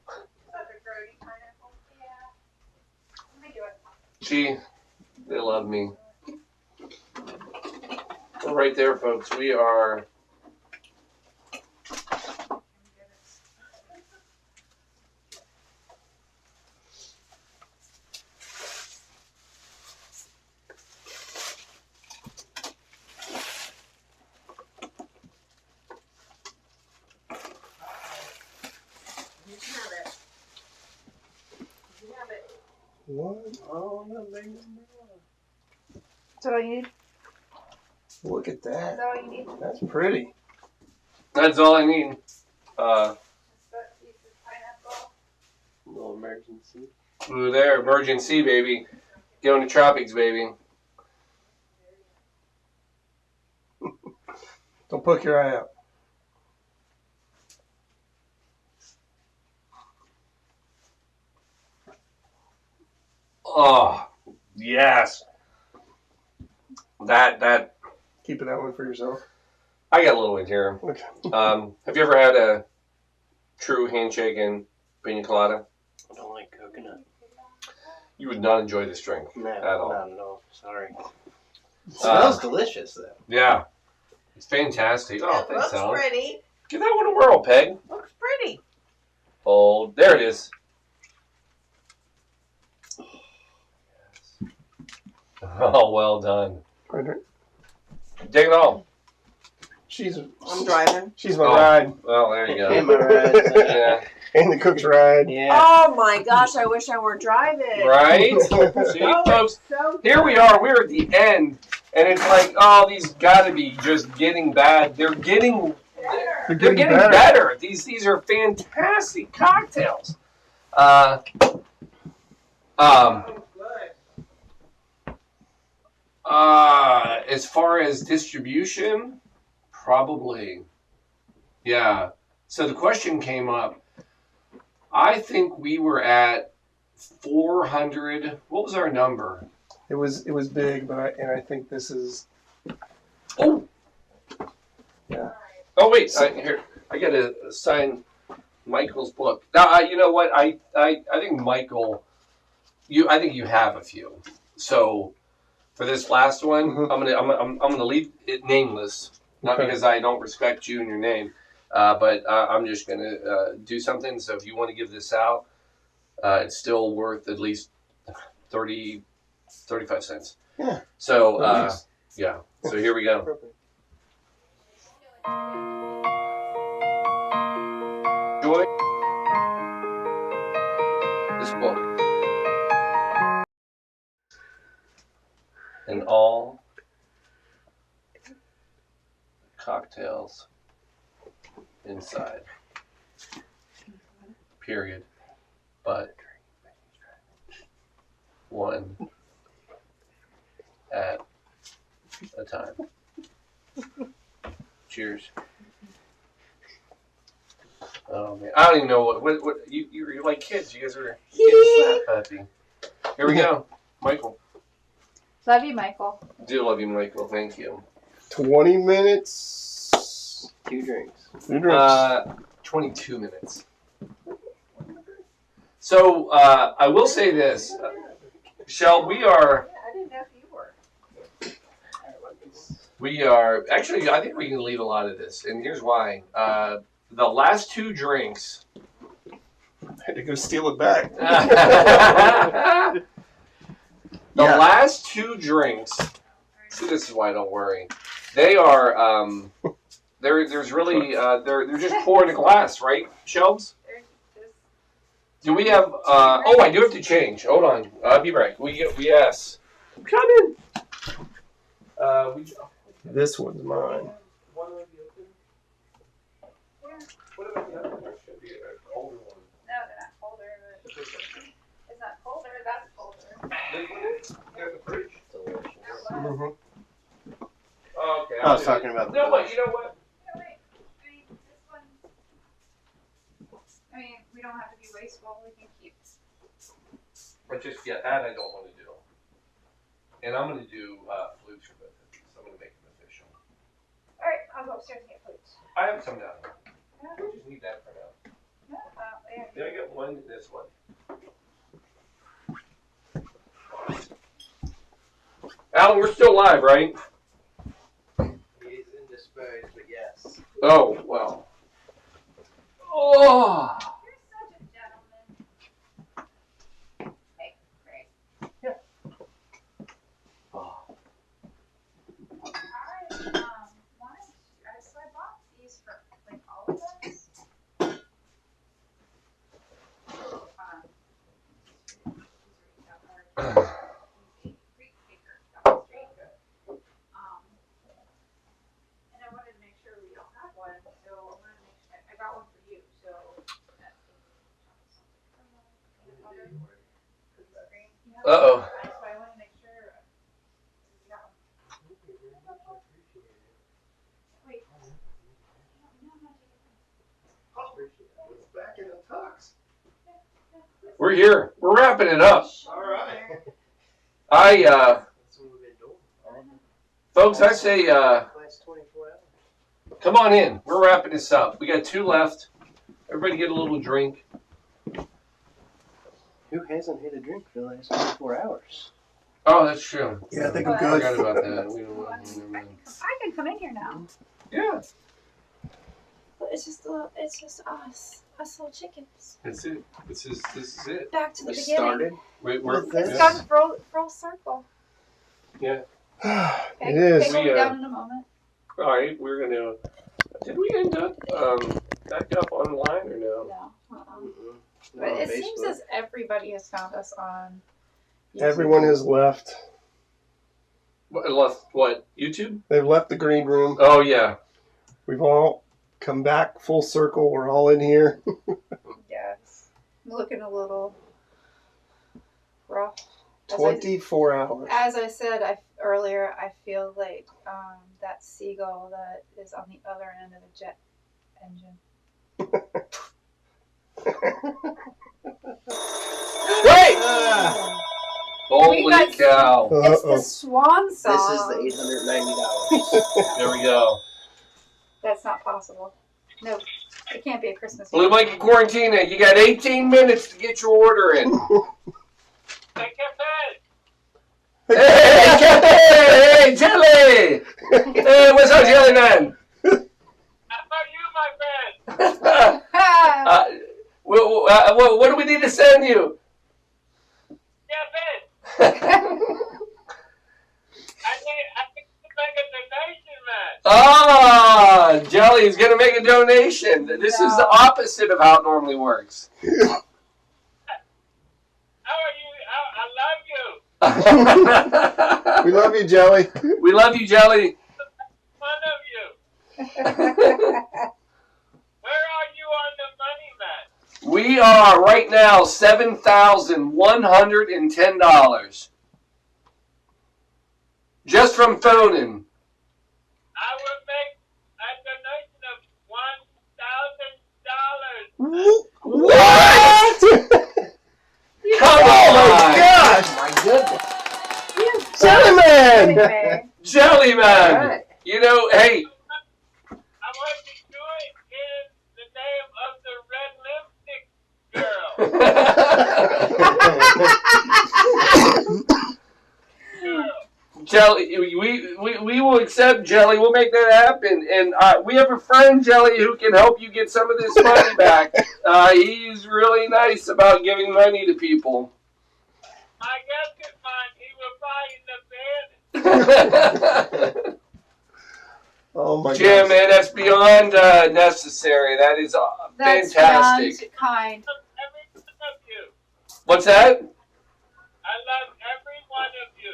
Speaker 6: Is that a grody pineapple? Yeah. Let me do it.
Speaker 1: Gee, they love me. We're right there, folks. We are.
Speaker 2: What?
Speaker 4: Oh, no, baby.
Speaker 3: That's all you need?
Speaker 2: Look at
Speaker 3: That's
Speaker 2: that.
Speaker 3: all you need?
Speaker 2: That's pretty.
Speaker 1: That's all I need.
Speaker 6: That piece of pineapple.
Speaker 4: Little emergency.
Speaker 1: Ooh, there, emergency, baby. Going to tropics, baby.
Speaker 2: Don't poke your eye out.
Speaker 1: Oh, yes. That.
Speaker 2: Keeping that one for yourself.
Speaker 1: I got a little in here.
Speaker 2: Okay.
Speaker 1: Have you ever had a true handshake in Pina Colada?
Speaker 4: I don't like coconut.
Speaker 1: You would not enjoy this drink
Speaker 4: No,
Speaker 1: at all.
Speaker 4: not at all. Sorry. It smells delicious, though.
Speaker 1: Yeah. It's fantastic. Oh,
Speaker 8: It
Speaker 1: thanks,
Speaker 8: looks
Speaker 1: Alan.
Speaker 8: pretty.
Speaker 1: Give that one a whirl, Peg.
Speaker 8: Looks pretty.
Speaker 1: Oh, there it is. Oh, well done.
Speaker 2: Right there.
Speaker 1: Take it all.
Speaker 8: I'm driving.
Speaker 2: She's my
Speaker 1: Oh.
Speaker 2: ride.
Speaker 1: Well, there you
Speaker 4: Hey,
Speaker 1: go.
Speaker 4: my ride.
Speaker 1: Yeah.
Speaker 2: And the cook's ride.
Speaker 4: Yeah.
Speaker 8: Oh my gosh, I wish I were driving.
Speaker 1: Right? See,
Speaker 8: Oh,
Speaker 1: folks,
Speaker 8: it's so
Speaker 1: here we are. We're at the end. And it's like, oh, these got to be just getting bad. They're getting better. These are fantastic cocktails. As far as distribution, probably. Yeah. So the question came up. I think we were at 400. What was our number?
Speaker 2: It was big, but I think this is.
Speaker 1: Oh.
Speaker 2: Yeah.
Speaker 1: Oh wait, I got to sign Michael's book. Now, you know what? I think Michael. I think you have a few. So for this last one,
Speaker 2: Mhm.
Speaker 1: I'm gonna leave it nameless, not
Speaker 2: Okay.
Speaker 1: because I don't respect you and your name, but I'm just gonna do something. So if you want to give this out, it's still worth at least 35 cents.
Speaker 2: Yeah.
Speaker 1: So
Speaker 2: At least.
Speaker 1: yeah. So here we go. Enjoy this book and all cocktails inside. Period. But one at a time. Cheers. Oh man, I don't even know what you're like kids. You guys are getting slap happy. Here we go, Michael.
Speaker 3: Love you, Michael.
Speaker 1: Do love you, Michael. Thank you.
Speaker 2: 20 minutes.
Speaker 4: 2 drinks.
Speaker 2: 2 drinks.
Speaker 1: 22 minutes. So I will say this, Shell. We are
Speaker 6: I didn't know if you were.
Speaker 1: actually. I think we can leave a lot of this, and here's why. the last 2 drinks.
Speaker 2: I had to go steal it back.
Speaker 1: The
Speaker 2: Yeah.
Speaker 1: last 2 drinks. See, this is why I don't worry. They are. There's really. They're just poured in a glass, right, Shelves? Do we have? Oh, I do have to change. Hold on. I'll be right. Yes. Come in.
Speaker 2: This one's mine.
Speaker 1: One might be open. What about the other one? There should be a colder one.
Speaker 3: No, they're not colder, but it's not colder, that's colder.
Speaker 1: This one is? There's the fridge.
Speaker 2: Mm-hmm.
Speaker 1: Oh, okay.
Speaker 4: I was talking about the
Speaker 1: No, but you know what?
Speaker 3: No, wait, I mean, this one, I mean, we don't have to be wasteful, we can keep.
Speaker 1: But just, yeah, that I don't want to do. And I'm going to do flutes for both of these. I'm going to make them official.
Speaker 3: Alright, I'll go upstairs and get flutes.
Speaker 1: I have some down here. We just need that for now.
Speaker 3: Yeah.
Speaker 1: Did I get one? This one. Alan, we're still live, right?
Speaker 4: He is indisposed, but yes.
Speaker 1: Oh, well. Oh!
Speaker 3: You're such a gentleman. Hey, great.
Speaker 1: Oh.
Speaker 3: So I bought these for like all of us. And I wanted to make sure we don't have one, so I wanted to make sure I got one for you. So that's
Speaker 1: Uh-oh.
Speaker 3: So I want to make sure we got one. Wait.
Speaker 4: Back in the tux.
Speaker 1: We're here. We're wrapping it up.
Speaker 4: All right.
Speaker 1: I,
Speaker 4: That's what we've been doing.
Speaker 1: folks, I say,
Speaker 4: Last 24 hours.
Speaker 1: come on in. We're wrapping this up. We got 2 left. Everybody get a little drink.
Speaker 4: Who hasn't had a drink for the last 24 hours?
Speaker 1: Oh, that's true.
Speaker 2: Yeah, I think
Speaker 1: I
Speaker 2: I'm good.
Speaker 1: forgot about that. We don't
Speaker 3: I can come in here now.
Speaker 1: Yeah,
Speaker 8: But it's just us little chickens.
Speaker 1: that's it. This is it.
Speaker 8: Back to the
Speaker 4: We
Speaker 8: beginning.
Speaker 4: started.
Speaker 1: We're
Speaker 4: With
Speaker 8: It's
Speaker 4: this.
Speaker 8: gone full circle.
Speaker 2: It
Speaker 3: Okay,
Speaker 2: is.
Speaker 3: we'll
Speaker 1: We,
Speaker 3: be down in a moment.
Speaker 1: all right. We're gonna. Did we end up back up online or no?
Speaker 3: No.
Speaker 4: Mm-mm.
Speaker 3: But
Speaker 4: Not on
Speaker 3: it seems
Speaker 4: Facebook.
Speaker 3: as everybody has found us on YouTube.
Speaker 2: Everyone has left.
Speaker 1: Left what? YouTube?
Speaker 2: They've left the green room.
Speaker 1: Oh yeah.
Speaker 2: We've all come back full circle. We're all in here.
Speaker 3: Yes. I'm looking a little rough.
Speaker 2: 24 hours.
Speaker 3: As I said earlier, I feel like that seagull that is on the other end of the jet engine.
Speaker 1: Wait! Holy
Speaker 3: got-
Speaker 1: cow!
Speaker 3: It's the
Speaker 2: Uh-oh.
Speaker 3: swan song.
Speaker 4: This is the $890.
Speaker 1: There we go.
Speaker 3: That's not possible. No, it can't be a Christmas.
Speaker 1: Blue Blanket Quarantina, you got 18 minutes to get your order in. Hey, Jelly! Hey, what's up, Jelly Man? What do we need to send you? Ah, Jelly is going to make a donation. This is the opposite of how it normally works.
Speaker 2: We love you, Jelly.
Speaker 1: We love you, Jelly. We are right now $7,110. Just from phoning. What? Come
Speaker 2: Oh my
Speaker 1: on!
Speaker 2: gosh!
Speaker 4: My goodness.
Speaker 2: Jellyman!
Speaker 3: Anyway,
Speaker 1: Jelly Man!
Speaker 4: All right.
Speaker 1: You know, hey, Jelly, we will accept Jelly. We'll make that happen. And we have a friend, Jelly, who can help you get some of this money back. He's really nice about giving money to people.
Speaker 9: I guess it's fine. He will buy in the bed.
Speaker 2: Oh my
Speaker 1: Jim,
Speaker 2: God.
Speaker 1: man, that's beyond necessary. That is
Speaker 3: That's
Speaker 1: fantastic.
Speaker 3: beyond kind.
Speaker 9: Every one of you.
Speaker 1: What's that?
Speaker 9: I love every one of you.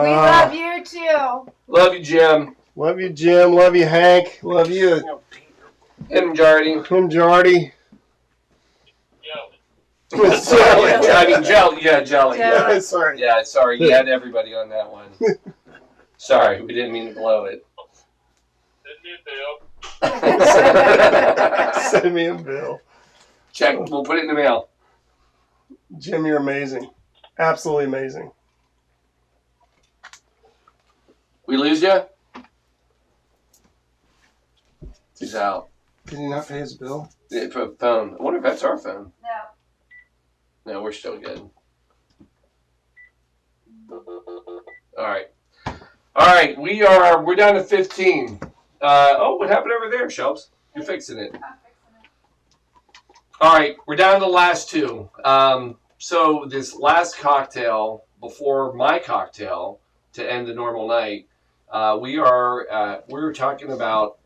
Speaker 3: We love you too.
Speaker 1: Love you, Jim.
Speaker 2: Love you, Jim. Love you, Hank. Love you,
Speaker 1: Him, Jardy.
Speaker 2: Tim Jardy.
Speaker 9: Yo.
Speaker 1: Jelly. I mean, Jelly. Yeah, Jelly. Yeah.
Speaker 2: Yeah, sorry.
Speaker 1: Yeah, sorry. You had everybody on that one. Sorry, we didn't mean to blow it.
Speaker 9: Send me a bill.
Speaker 2: Send me a bill.
Speaker 1: Check. We'll put it in the mail.
Speaker 2: Jim, you're amazing. Absolutely amazing.
Speaker 1: We lose you? He's out.
Speaker 2: Did he not pay his bill?
Speaker 1: Yeah, phone. I wonder if that's our phone.
Speaker 3: No.
Speaker 1: No, we're still good. All right. All right. We're down to 15. What happened over there, Shelps? You're fixing it. All right. We're down to the last two. So this last cocktail before my cocktail to end the normal night, we're talking about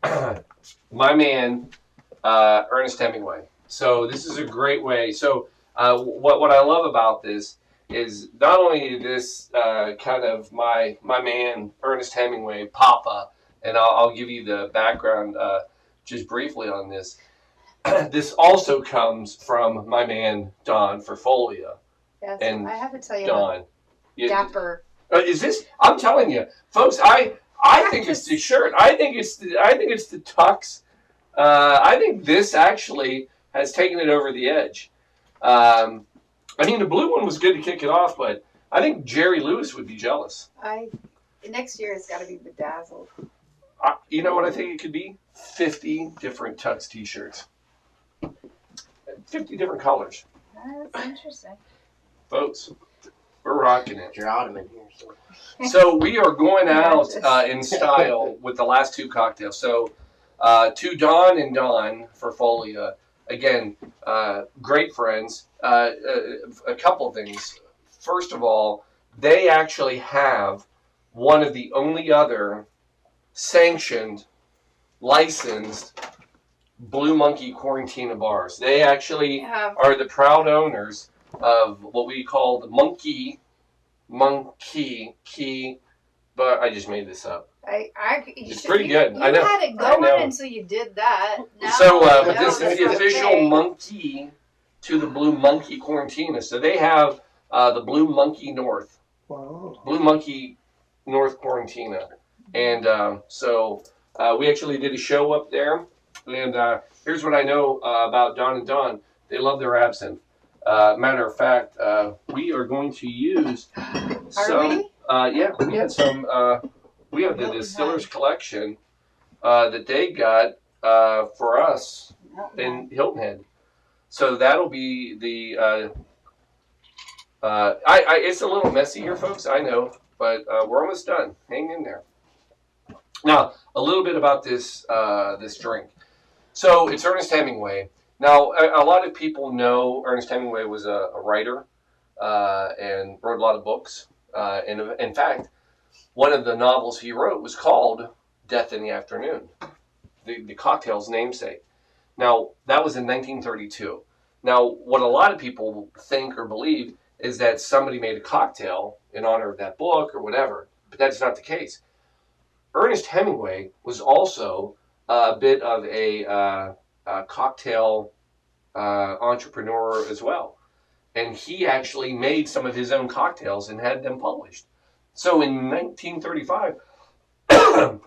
Speaker 1: my man, Ernest Hemingway. So this is a great way. So what I love about this is not only this kind of my man, Ernest Hemingway, Papa, and I'll give you the background just briefly on this. This also comes from my man, Don Ferfolia.
Speaker 3: Yes,
Speaker 1: And
Speaker 3: I have to tell you,
Speaker 1: Don.
Speaker 3: dapper.
Speaker 1: Is this? I'm telling you, folks. I think it's the shirt. I think it's the tux. I think this actually has taken it over the edge. I mean, the blue one was good to kick it off, but I think Jerry Lewis would be jealous.
Speaker 3: Next year it's got to be bedazzled.
Speaker 1: You know what I think it could be? 50 different tux T-shirts. 50 different colors.
Speaker 3: That's interesting.
Speaker 1: Folks, we're rocking it.
Speaker 4: You're ottoman here. So.
Speaker 1: So we are going out in style with the last two cocktails. So to Don and Don Ferfolia, again, great friends. A couple of things. First of all, they actually have one of the only other sanctioned, licensed Blue Monkey Quarantina bars. They actually are the proud owners of what we call the Monkey, but I just made this up. It's pretty good.
Speaker 3: You
Speaker 1: I know.
Speaker 3: had it
Speaker 1: I know.
Speaker 3: going until you did that. Now
Speaker 1: So
Speaker 3: I know
Speaker 1: this is
Speaker 3: it's
Speaker 1: the official
Speaker 3: okay.
Speaker 1: monkey to the Blue Monkey Quarantina. So they have the Blue Monkey North.
Speaker 2: Wow.
Speaker 1: Blue Monkey North Quarantina. And so we actually did a show up there. And here's what I know about Don and Don. They love their absinthe. Matter of fact, we are going to use some. Yeah, we had some. We have the Distillers Collection that they got for us in Hilton Head. So that'll be the. It's a little messy here, folks. I know, but we're almost done. Hang in there. Now, a little bit about this this drink. So it's Ernest Hemingway. Now, a lot of people know Ernest Hemingway was a writer and wrote a lot of books. And in fact, one of the novels he wrote was called Death in the Afternoon, the cocktail's namesake. Now, that was in 1932. Now, what a lot of people think or believe is that somebody made a cocktail in honor of that book or whatever, but that's not the case. Ernest Hemingway was also a bit of a cocktail entrepreneur as well. And he actually made some of his own cocktails and had them published. So in 1935,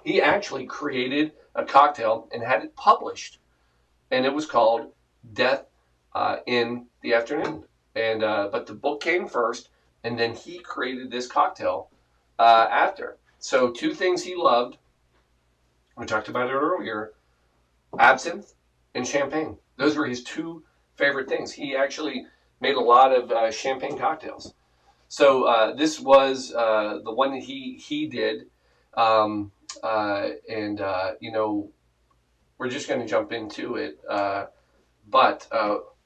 Speaker 1: he actually created a cocktail and had it published. And it was called Death in the Afternoon. And but the book came first, and then he created this cocktail after. So two things he loved, we talked about it earlier, absinthe and champagne. Those were his two favorite things. He actually made a lot of champagne cocktails. So this was the one that he did, and we're just going to jump into it. But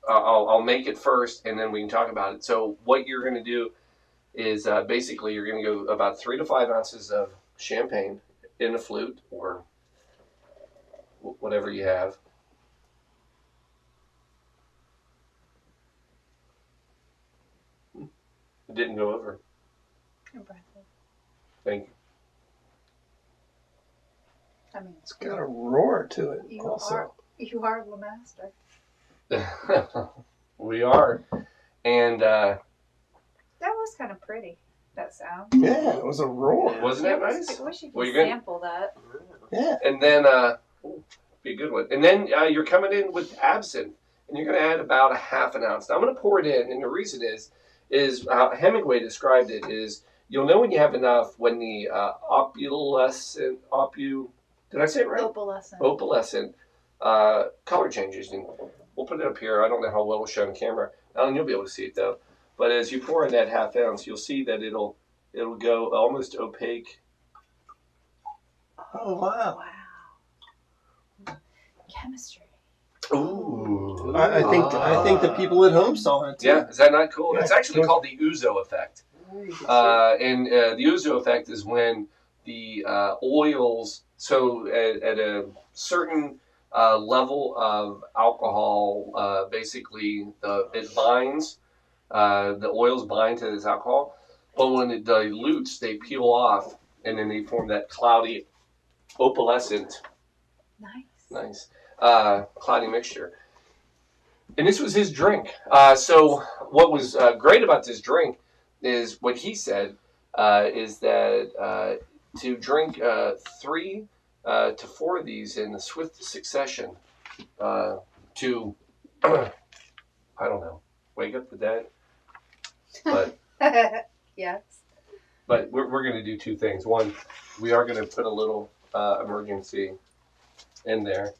Speaker 1: I'll make it first, and then we can talk about it. So what you're going to do is basically you're going to go about 3 to 5 ounces of champagne in a flute or whatever you have. It didn't go over.
Speaker 3: Impressive.
Speaker 1: Thank
Speaker 3: I mean,
Speaker 2: It's got a roar to it.
Speaker 3: you
Speaker 2: Also,
Speaker 3: are the master.
Speaker 1: you. We are. And
Speaker 3: That was kind of pretty. That sound.
Speaker 2: yeah, it was a roar.
Speaker 1: wasn't that nice?
Speaker 3: I wish you could
Speaker 1: Well, you're gonna-
Speaker 3: sample that.
Speaker 2: Yeah.
Speaker 1: And then, be a good one. And then you're coming in with absinthe, and you're going to add about a half an ounce. Now I'm going to pour it in, and the reason is how Hemingway described it is you'll know when you have enough when the did I say it right? Opalescent color changes. And we'll put it up here. I don't know how well it'll show on camera. Alan, you'll be able to see it though. But as you pour in that half ounce, you'll see that it'll go almost opaque.
Speaker 2: Oh wow.
Speaker 3: Wow. Chemistry.
Speaker 1: Ooh.
Speaker 2: I think the people at home saw it too.
Speaker 1: Yeah, is that not cool?
Speaker 2: Yeah.
Speaker 1: It's actually called the ouzo effect. And the ouzo effect is when the oils, so at a certain level of alcohol, basically it binds, the oils bind to this alcohol, but when it dilutes, they peel off, and then they form that cloudy, opalescent, nice cloudy mixture. And this was his drink. So what was great about this drink is what he said is that to drink 3 to 4 of these in a swift succession to, I don't know, wake up the dead. But
Speaker 3: Yes.
Speaker 1: But we're going to do 2 things. One, we are going to put a little emergency in there.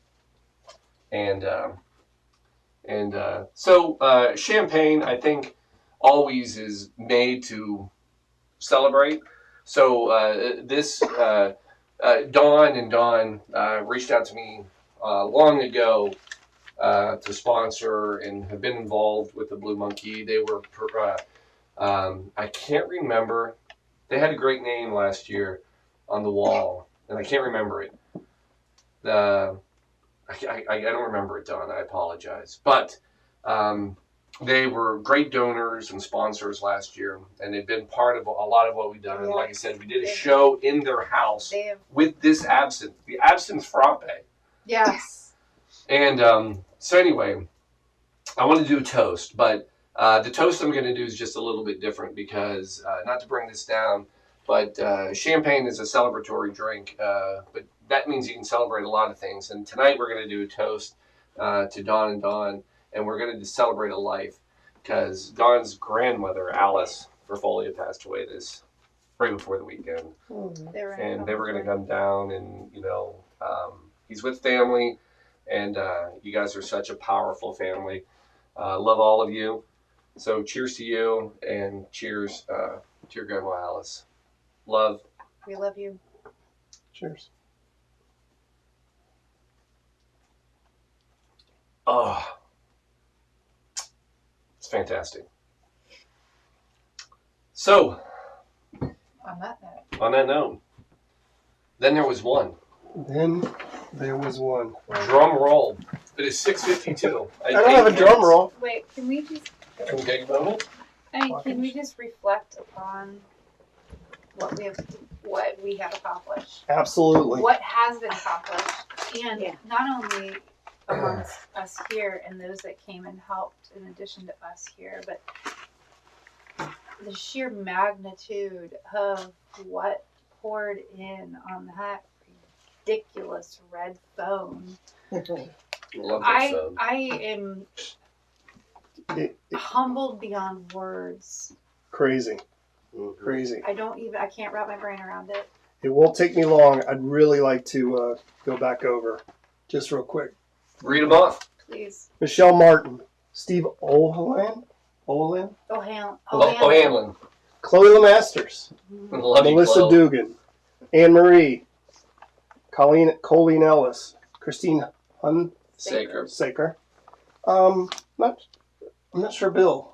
Speaker 1: So champagne, I think, always is made to celebrate. So Dawn reached out to me long ago to sponsor and have been involved with the Blue Monkey. They were, I can't remember. They had a great name last year on the wall, and I can't remember it. I don't remember it, Don. I apologize. But they were great donors and sponsors last year, and they've been part of a lot of what we've done. And like I said, we did a show in their house with this absinthe, the absinthe frappe.
Speaker 3: Yes.
Speaker 1: And so anyway, I want to do a toast, but the toast I'm going to do is just a little bit different because, not to bring this down, but champagne is a celebratory drink, but that means you can celebrate a lot of things. And tonight we're going to do a toast to Dawn, and we're going to celebrate a life because Dawn's grandmother, Alice Ferfolia, passed away right before the weekend. And they were going to come down and, he's with family, and you guys are such a powerful family. Love all of you. So cheers to you, and cheers to your grandma Alice. Love.
Speaker 3: We love you.
Speaker 2: Cheers.
Speaker 1: Oh, it's fantastic. So,
Speaker 3: On
Speaker 1: that note, then there was one.
Speaker 2: Then there was one.
Speaker 1: Drum roll. It is 6:52.
Speaker 2: I don't have a drum roll.
Speaker 3: Wait, can we just?
Speaker 1: Can we take a moment?
Speaker 3: Can we just reflect upon what we have accomplished?
Speaker 2: Absolutely.
Speaker 3: What has been accomplished, and not only amongst us here and those that came and helped, in addition to us here, but the sheer magnitude of what poured in on that ridiculous red phone.
Speaker 1: Love that phone.
Speaker 3: I am humbled beyond words.
Speaker 2: Crazy. Crazy.
Speaker 3: I can't wrap my brain around it.
Speaker 2: It won't take me long. I'd really like to go back over just real quick.
Speaker 1: Read them off.
Speaker 3: Please.
Speaker 2: Michelle Martin, Steve O'Hanlon,
Speaker 3: O'Hanlon.
Speaker 1: O'Hanlon.
Speaker 2: Chloe LeMasters,
Speaker 1: Love you,
Speaker 2: Melissa
Speaker 1: Chloe.
Speaker 2: Dugan, Anne Marie, Colleen Ellis, Christine
Speaker 1: Saker.
Speaker 2: Saker. I'm not sure Bill.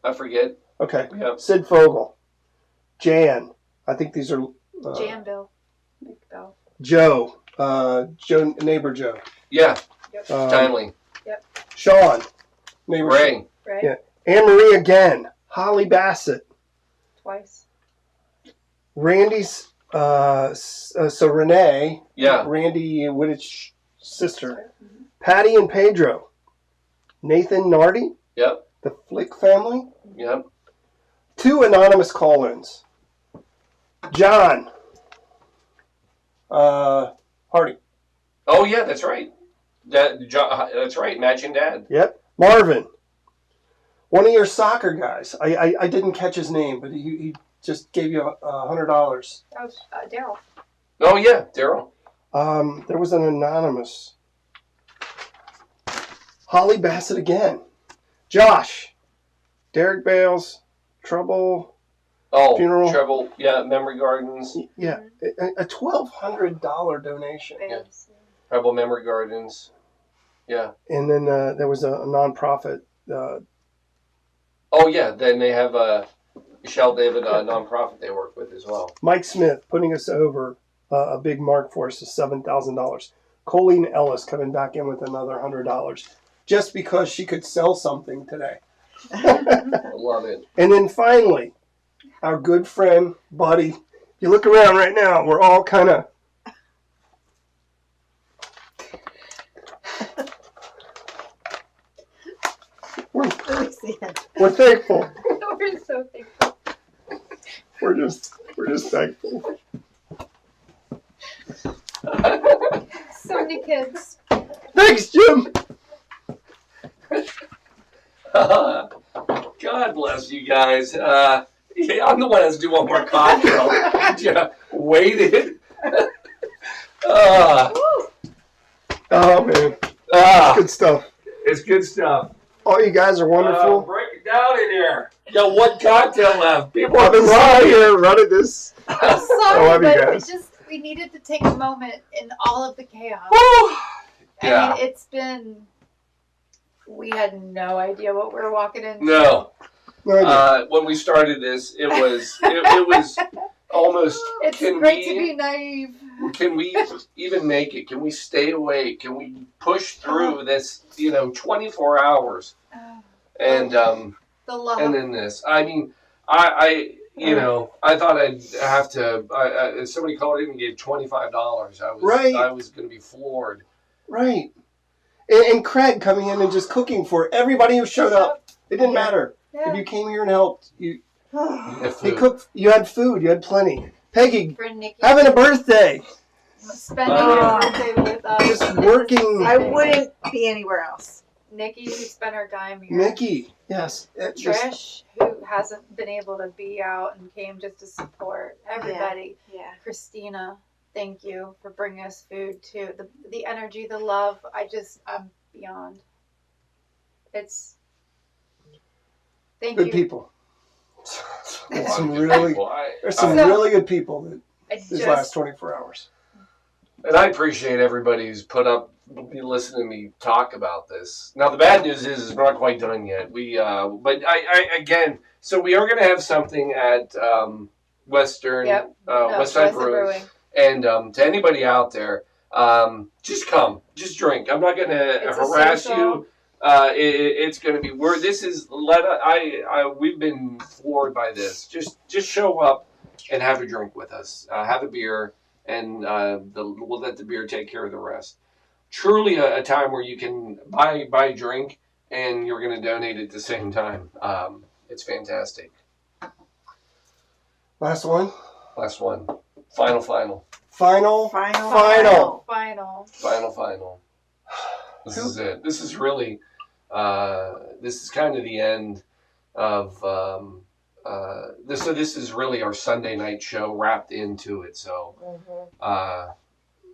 Speaker 1: I forget.
Speaker 2: Okay.
Speaker 1: Yep.
Speaker 2: Sid Fogel, Jan. I think these are
Speaker 3: Jan Bill. Bill.
Speaker 2: Joe. Neighbor Joe.
Speaker 1: Yeah.
Speaker 3: Yep.
Speaker 1: Timely.
Speaker 2: Sean. Neighbor
Speaker 1: Ray.
Speaker 3: Right?
Speaker 2: Yeah. Anne Marie again. Holly Bassett.
Speaker 3: Twice.
Speaker 2: Randy's. So Renee.
Speaker 1: Yeah.
Speaker 2: Randy Wittich sister. Patty and Pedro. Nathan Nardi.
Speaker 1: Yep.
Speaker 2: The Flick family.
Speaker 1: Yep.
Speaker 2: 2 anonymous call-ins. John. Hardy.
Speaker 1: Oh yeah, that's right. That's right. Matching dad.
Speaker 2: Yep. Marvin. One of your soccer guys. I didn't catch his name, but he just gave you $100.
Speaker 3: That was Daryl.
Speaker 1: Oh yeah, Daryl.
Speaker 2: There was an anonymous. Holly Bassett again. Josh. Derek Bales. Trouble.
Speaker 1: Oh,
Speaker 2: Funeral.
Speaker 1: Treble. Yeah, Memory Gardens.
Speaker 2: Yeah. A $1,200 donation.
Speaker 3: Bales.
Speaker 1: Treble Memory Gardens. Yeah.
Speaker 2: And then there was a nonprofit.
Speaker 1: Oh yeah. Then they have Michelle David nonprofit they work with as well.
Speaker 2: Mike Smith putting us over a big mark for us of $7,000. Colleen Ellis coming back in with another $100 just because she could sell something today.
Speaker 1: I love it.
Speaker 2: And then finally, our good friend, buddy. You look around right now, we're all kind of. We're thankful.
Speaker 3: We're so thankful.
Speaker 2: We're just thankful.
Speaker 3: So many kids.
Speaker 2: Thanks, Jim.
Speaker 1: God bless you guys. Yeah, I'm the one that has to do one more cocktail. Yeah, waited.
Speaker 2: Oh man, good stuff.
Speaker 1: It's good stuff.
Speaker 2: All you guys are wonderful.
Speaker 1: Break it down in here. You got one cocktail left. People
Speaker 2: I've
Speaker 1: have
Speaker 2: been right here running this.
Speaker 3: I'm
Speaker 2: I
Speaker 3: sorry,
Speaker 2: love you
Speaker 3: but
Speaker 2: guys.
Speaker 3: we needed to take a moment in all of the chaos.
Speaker 1: Yeah.
Speaker 3: I mean, it's been. We had no idea what we were walking into.
Speaker 1: No.
Speaker 2: No idea.
Speaker 1: When we started this, it was almost.
Speaker 3: It's
Speaker 1: can
Speaker 3: great
Speaker 1: we,
Speaker 3: to be naive.
Speaker 1: Can we even make it? Can we stay awake? Can we push through this? 24 hours. And
Speaker 3: The love.
Speaker 1: and then this. I mean, I thought I'd have to. If somebody called in and gave $25,
Speaker 2: Right.
Speaker 1: I was going to be floored.
Speaker 2: Right. And Craig coming in and just cooking for everybody who showed up. It didn't matter.
Speaker 3: Yeah.
Speaker 2: If you came here and helped, he
Speaker 1: Food.
Speaker 2: cooked. You had food. You had plenty. Peggy,
Speaker 3: For Nikki.
Speaker 2: having a birthday.
Speaker 3: Spending your birthday with us.
Speaker 2: Just working.
Speaker 10: I wouldn't be anywhere else.
Speaker 3: Nikki, who spent her time here.
Speaker 2: Nikki, yes.
Speaker 3: Trish, who hasn't been able to be out and came just to support everybody.
Speaker 10: Yeah.
Speaker 3: Christina, thank you for bringing us food too. The energy, the love. I'm beyond. It's. Thank
Speaker 2: Good
Speaker 3: you.
Speaker 2: people.
Speaker 1: A lot of
Speaker 2: Some
Speaker 1: good
Speaker 2: really-
Speaker 1: people.
Speaker 2: There's some
Speaker 3: So-
Speaker 2: really good people
Speaker 3: I
Speaker 2: these
Speaker 3: just,
Speaker 2: last 24 hours.
Speaker 1: And I appreciate everybody who's put up, listening to me talk about this. Now the bad news is we're not quite done yet. But I again, so we are going to have something at Western Westside Brewing, and to anybody out there, just come, just drink. I'm not going to
Speaker 3: It's a
Speaker 1: harass
Speaker 3: social.
Speaker 1: you. It's going to be where this is. We've been floored by this. Just show up and have a drink with us. Have a beer. And we'll let the beer take care of the rest. Truly a time where you can buy a drink and you're going to donate at the same time. It's fantastic.
Speaker 2: Last one.
Speaker 1: Last one. Final.
Speaker 2: Final.
Speaker 1: This is it. This is really, this is kind of the end of, this is really our Sunday night show wrapped into it. So,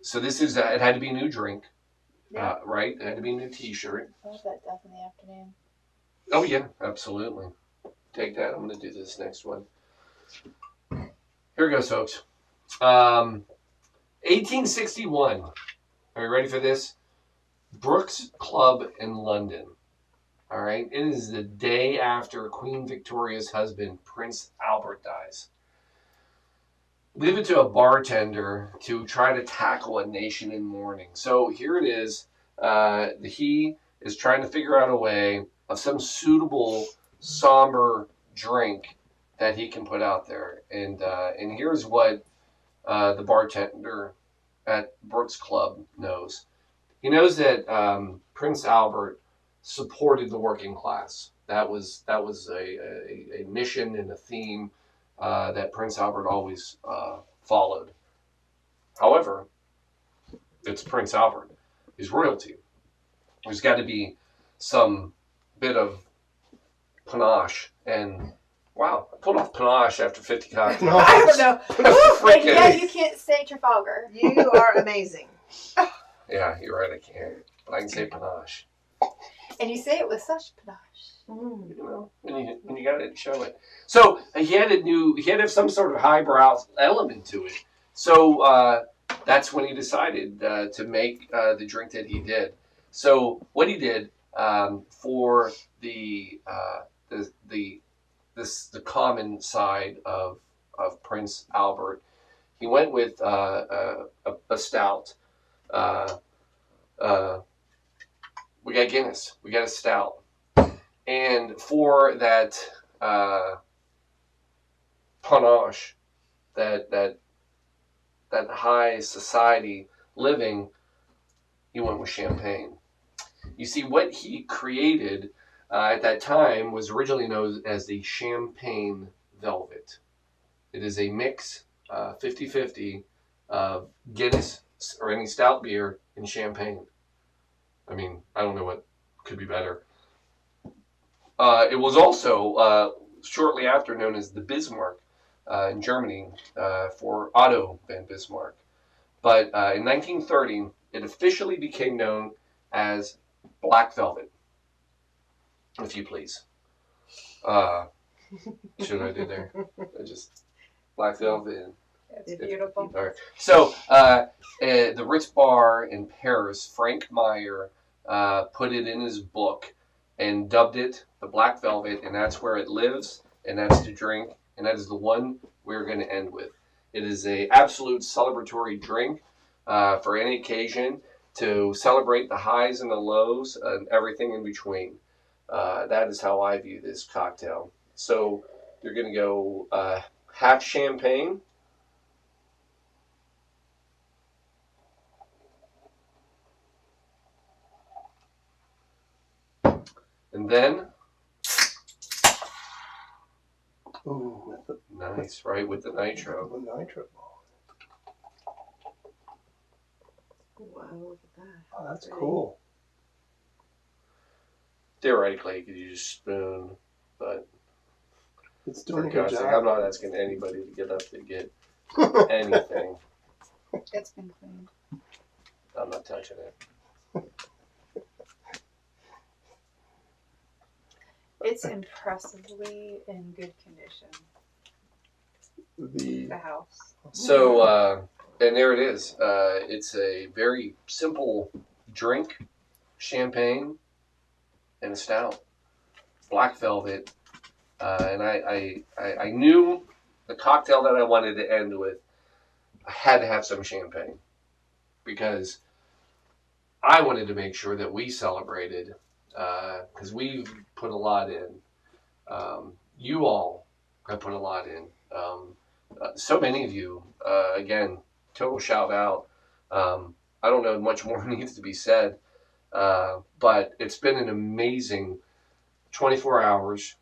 Speaker 1: so this is, it had to be a new drink, right? It had to be a new t-shirt.
Speaker 3: I love that death in the afternoon.
Speaker 1: Oh yeah, absolutely. take that. I'm going to do this next one. Here goes, folks. 1861. Are you ready for this? Brooks Club in London. All right. It is the day after Queen Victoria's husband, Prince Albert, dies. Leave it to a bartender to try to tackle a nation in mourning. So here it is. He is trying to figure out a way of some suitable, somber drink that he can put out there. And here's what the bartender at Brooks Club knows. He knows that Prince Albert supported the working class. That was a mission and a theme that Prince Albert always followed. However, it's Prince Albert. He's royalty. There's got to be some bit of panache. And wow, I pulled off panache after 50 cocktails.
Speaker 8: I don't know.
Speaker 1: Freaking-
Speaker 8: Yeah, you can't say Trafalgar.
Speaker 10: You are amazing.
Speaker 1: Yeah, you're right. I can't. But I can say panache.
Speaker 8: And you say it with such panache.
Speaker 1: You know, when you got it, show it. So he had to have some sort of highbrow element to it. So that's when he decided to make the drink that he did. So what he did for the common side of Prince Albert, he went with a stout. We got Guinness. We got a stout. And for that panache, that high society living, he went with champagne. You see, what he created at that time was originally known as the Champagne Velvet. It is a mix, 50-50, of Guinness or any stout beer and champagne. I mean, I don't know what could be better. It was also shortly after known as the Bismarck in Germany for Otto von Bismarck. But in 1930, it officially became known as Black Velvet, if you please. Should I do there? Just Black Velvet.
Speaker 3: It's beautiful.
Speaker 1: All right. So the Ritz Bar in Paris, Frank Meyer put it in his book and dubbed it the Black Velvet, and that's where it lives, and that's the drink, and that is the one we're going to end with. It is a absolute celebratory drink for any occasion to celebrate the highs and the lows and everything in between. That is how I view this cocktail. So you're going to go half champagne. And then,
Speaker 2: Ooh,
Speaker 1: nice, right, with the nitro.
Speaker 2: the nitro ball.
Speaker 10: Wow, look at that.
Speaker 2: Oh, that's cool.
Speaker 1: Theoretically, you could use a spoon, but
Speaker 2: It's
Speaker 1: for
Speaker 2: doing a good
Speaker 1: God's sake,
Speaker 2: job.
Speaker 1: I'm not asking anybody to get up to get anything.
Speaker 3: It's been cleaned.
Speaker 1: I'm not touching it.
Speaker 3: It's impressively in good condition. The house.
Speaker 1: So, and there it is. It's a very simple drink, champagne, and a stout. Black Velvet. And I knew the cocktail that I wanted to end with, I had to have some champagne. Because I wanted to make sure that we celebrated, because we've put a lot in. You all have put a lot in. So many of you, again, total shout out. I don't know much more needs to be said, but it's been an amazing 24 hours.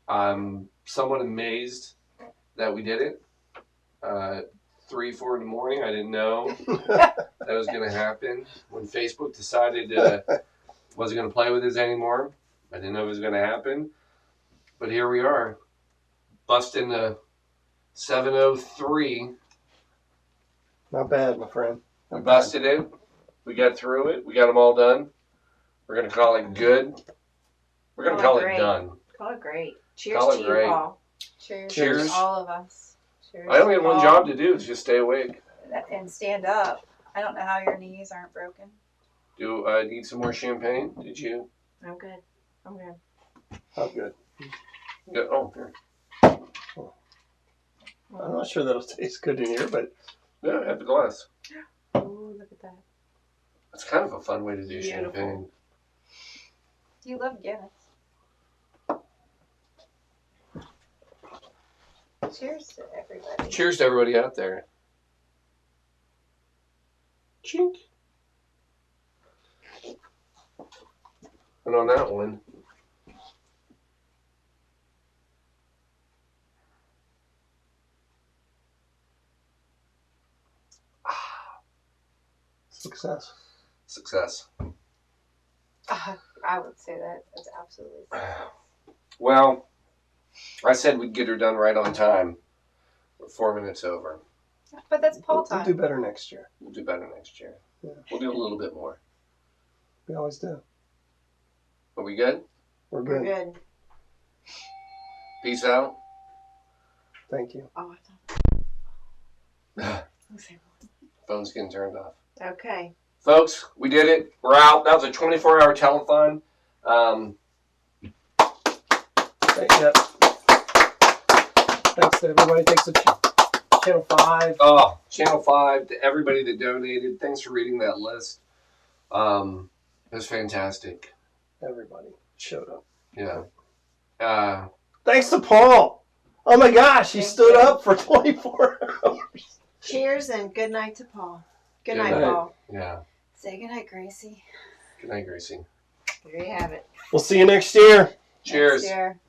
Speaker 1: I'm somewhat amazed that we did it. 3, 4 in the morning. I didn't know that was going to happen. When Facebook decided wasn't going to play with us anymore, I didn't know it was going to happen. But here we are, busting the 7:03.
Speaker 2: Not bad, my friend.
Speaker 1: We busted it. We got through it. We got them all done. We're going to call it good. We're gonna
Speaker 10: Oh,
Speaker 1: call it
Speaker 10: great.
Speaker 1: done.
Speaker 10: Call it great. Cheers
Speaker 1: Call it
Speaker 10: to
Speaker 1: great.
Speaker 10: you, Paul.
Speaker 3: Cheers.
Speaker 1: Cheers.
Speaker 3: To all of us. Cheers.
Speaker 1: I only
Speaker 3: to
Speaker 1: had one
Speaker 3: Paul.
Speaker 1: job to do, is just stay awake.
Speaker 3: And stand up. I don't know how your knees aren't broken.
Speaker 1: Do I need some more champagne? Did you?
Speaker 10: I'm good. I'm good.
Speaker 2: Oh, good.
Speaker 1: Yeah, oh, here.
Speaker 2: I'm not sure that'll taste good in here, but
Speaker 1: Yeah, have the glass.
Speaker 10: Ooh, look at that.
Speaker 1: That's kind of a fun way to do
Speaker 10: Beautiful.
Speaker 1: champagne.
Speaker 3: You love Guinness. Cheers to everybody.
Speaker 1: Cheers to everybody out there. Chink. And on that one,
Speaker 2: success.
Speaker 1: success.
Speaker 3: I would say that is absolutely.
Speaker 1: Well, I said we'd get her done right on time. We're 4 minutes over.
Speaker 3: But that's Paul
Speaker 2: We'll
Speaker 3: time.
Speaker 2: do better next year.
Speaker 1: We'll do better next year.
Speaker 2: Yeah.
Speaker 1: We'll do a little bit more.
Speaker 2: We always do.
Speaker 1: Are we good?
Speaker 2: We're
Speaker 10: We're
Speaker 2: good.
Speaker 10: good.
Speaker 1: Peace out.
Speaker 2: Thank you.
Speaker 10: Oh, I thought.
Speaker 1: Phone's getting turned off.
Speaker 10: Okay.
Speaker 1: Folks, we did it. We're out. That was a 24-hour telethon.
Speaker 2: Yep. Thanks to everybody. Thanks to Channel 5.
Speaker 1: Oh, Channel 5, to everybody that donated. Thanks for reading that list. It was fantastic.
Speaker 2: Everybody showed up.
Speaker 1: Yeah.
Speaker 2: Thanks to Paul. Oh my gosh, he
Speaker 3: Thank
Speaker 2: stood
Speaker 3: you.
Speaker 2: up for 24 hours.
Speaker 10: Cheers and good night to Paul. Good
Speaker 1: Good
Speaker 10: night,
Speaker 1: night.
Speaker 10: Paul.
Speaker 1: Yeah.
Speaker 3: Say goodnight, Gracie.
Speaker 1: Good night, Gracie.
Speaker 10: There you have it.
Speaker 2: We'll see you next year.
Speaker 1: Cheers.
Speaker 3: Next year.